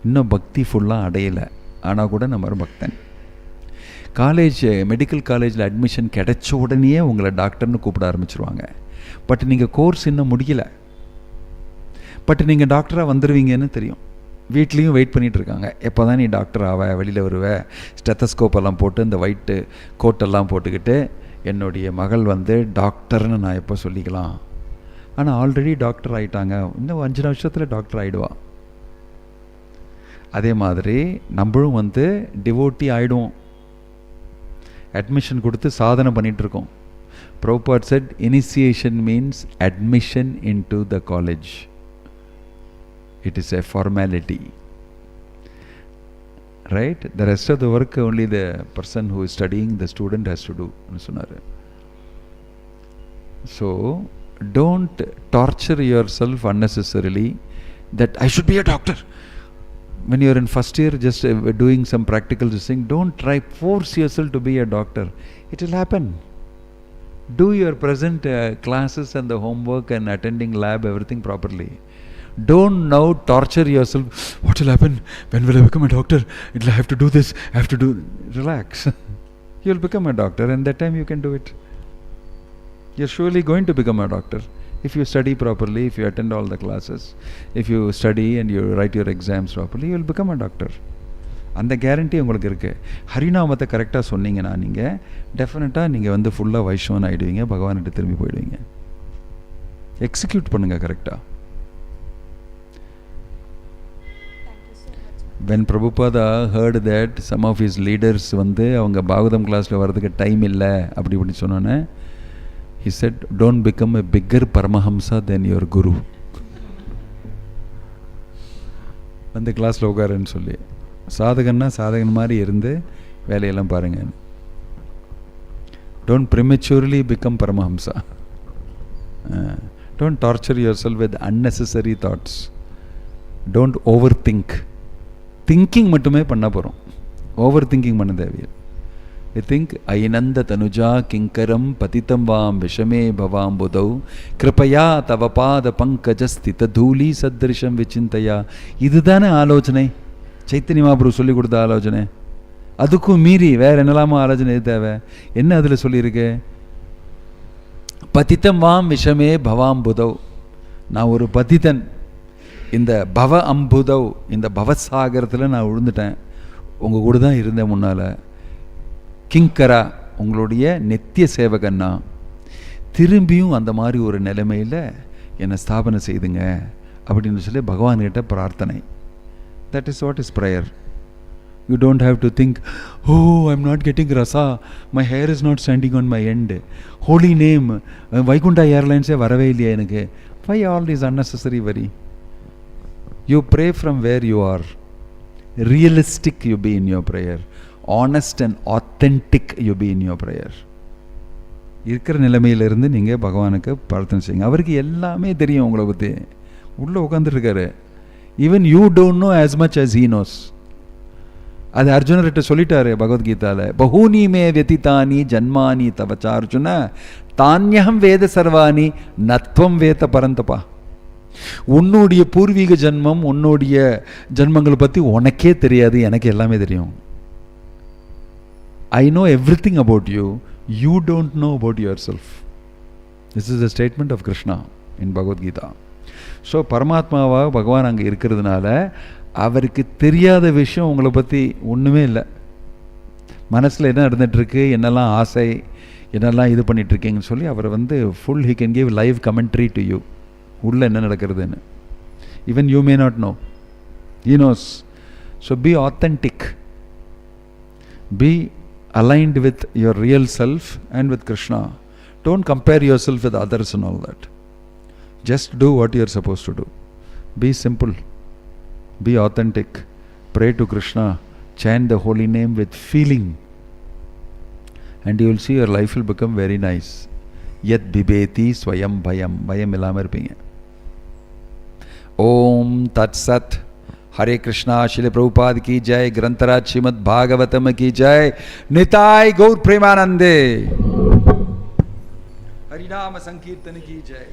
[SPEAKER 1] இன்னும் பக்தி ஃபுல்லாக அடையலை, ஆனால் கூட நம்ம பக்தன். மெடிக்கல் காலேஜில் அட்மிஷன் கிடைச்ச உடனே உங்களை டாக்டர்னு கூப்பிட ஆரம்பிச்சிருவாங்க. பட் நீங்கள் கோர்ஸ் இன்னும் முடியலை, பட் நீங்கள் டாக்டராக வந்துடுவீங்கன்னு தெரியும். வீட்லேயும் வெயிட் பண்ணிகிட்ருக்காங்க, எப்போ தான் நீ டாக்டர் ஆவ, வெளியில் வருவ. ஸ்டெத்தஸ்கோப்பெல்லாம் போட்டு இந்த ஒயிட்டு கோட்டெல்லாம் போட்டுக்கிட்டு என்னுடைய மகள் டாக்டர்னு நான் எப்போ சொல்லிக்கலாம். ஆனால் ஆல்ரெடி டாக்டர் ஆகிட்டாங்க, இன்னும் 5 வருஷத்தில் டாக்டர் ஆகிடுவா. அதே மாதிரி நம்மளும் டிவோட்டி ஆகிடுவோம். அட்மிஷன் கொடுத்து சாதனை பண்ணிகிட்ருக்கோம். Prabhupada said initiation means admission into the college. It is a formality, right? The rest of the work only the person who is studying, the student has to do. So don't torture yourself unnecessarily that I should be a doctor. When you are in first year just doing some practical thing, don't try force yourself to be a doctor. It will happen. Do your present classes and the homework and attending lab, everything properly. Don't now torture yourself. What will happen? When will I become a doctor? I have to do this, I have to do. Relax. You will become a doctor, and that time you can do it. You are surely going to become a doctor. If you study properly, if you attend all the classes, if you study and you write your exams properly, you will become a doctor. அந்த கேரண்டி உங்களுக்கு இருக்குது. ஹரிநாமத்தை கரெக்டாக சொன்னீங்கன்னா நீங்கள் டெஃபினட்டாக நீங்கள் ஃபுல்லாக வைஷ்ணவன் ஆகிடுவீங்க, பகவான்கிட்ட திரும்பி போயிடுவீங்க. எக்ஸிக்யூட் பண்ணுங்கள் கரெக்டாக. When Prabhupada heard that some of his leaders அவங்க பாகவதம் கிளாஸில் வர்றதுக்கு டைம் இல்லை அப்படி இப்படி சொன்னோன்னே, he said, don't become a bigger Paramahamsa than your guru. கிளாஸில் உட்காருன்னு சொல்லி, சாதகன்னா சாதகன் மாதிரி இருந்து வேலையெல்லாம் பாருங்க. Don't prematurely become Paramahamsa. Don't torture yourself with unnecessary thoughts. Don't overthink. Thinking மட்டுமே பண்ண போகிறோம், ஓவர் திங்கிங் பண்ண தேவையில்லை. I think Ainanda Tanuja Kinkaram Patitam Vam Vishame Bhavam Budau Kripaya Tavapada Pankajastita Dhuli Sadrisham Vichintaya. இதுதானே ஆலோசனை, சைத்தன்ய மகாபிரபு சொல்லி கொடுத்த ஆலோசனை. அதுக்கும் மீறி வேற என்னெல்லாமோ ஆலோசனை தேவை. என்ன அதில் சொல்லியிருக்கு? பதித்தம் வாம் விஷமே பவாம் புதவ். நான் ஒரு பதித்தன், இந்த பவ அம்புதவ், இந்த பவசாகரத்தில் நான் விழுந்துட்டேன். உங்கள் கூட தான் இருந்தேன் முன்னால். கிங்கரா, உங்களுடைய நித்திய சேவகன்னா, திரும்பியும் அந்த மாதிரி ஒரு நிலைமையில் என்னை ஸ்தாபனை செய்துங்க அப்படின்னு சொல்லி பகவான்கிட்ட பிரார்த்தனை. That is what is prayer. You don't have to think, oh I am not getting rasa, my hair is not standing on my end, holy name, Vaikuntha ஏர்லைன்ஸே வரவே இல்லையா எனக்கு, Why all this unnecessary worry? You pray from where you are. Realistic you be in your prayer. Honest and authentic you be in your prayer. இருக்கிற நிலைமையிலிருந்து நீங்கள் பகவானுக்கு பிரார்த்தனை செய்யுங்க. அவருக்கு எல்லாமே தெரியும் உங்களை பற்றி. உள்ளே உட்காந்துருக்காரு. Even you don't no as much as he knows. அது அர்ஜுனர்கிட்ட சொல்லிட்டாரு பகவத்கீதாவில். பகூனி மே வெதிதானி ஜன்மானி தவச்சா அர்ஜுன தானியம் வேத சர்வாணி நத்வம் வேத பரந்தப்பா. உன்னுடைய பூர்வீக ஜன்மம், உன்னுடைய ஜன்மங்களை பற்றி உனக்கே தெரியாது, எனக்கு எல்லாமே தெரியும். I know everything about you. You don't know about yourself. This is a statement of Krishna in Bhagavad Gita. So பரமாத்மாவாக பகவான் அங்கே இருக்கிறதுனால அவருக்கு தெரியாத விஷயம் உங்களை பற்றி ஒன்றுமே இல்லை. மனசில் என்ன நடந்துகிட்ருக்கு, என்னெல்லாம் ஆசை, என்னெல்லாம் இது பண்ணிகிட்ருக்கீங்கன்னு சொல்லி அவர் full he can give live commentary to you. உள்ளே என்ன நடக்கிறதுன்னு. Even you may not know. He knows. So be authentic. Be aligned with your real self and with Krishna. Don't compare yourself with others and all that. Just do what you are supposed to do. Be simple. Be authentic. Pray to Krishna. Chant the holy name with feeling. And you will see your life will become very nice. Yat bibeti swayam bhayam. Bhayam illama irpinga. Om Tat Sat. हरे कृष्णा. श्रील प्रभुपाद की जय. ग्रंथराज श्रीमद् भागवतम की जय. निताय गौर प्रेमानंदे. हरिनाम संकीर्तन की जय.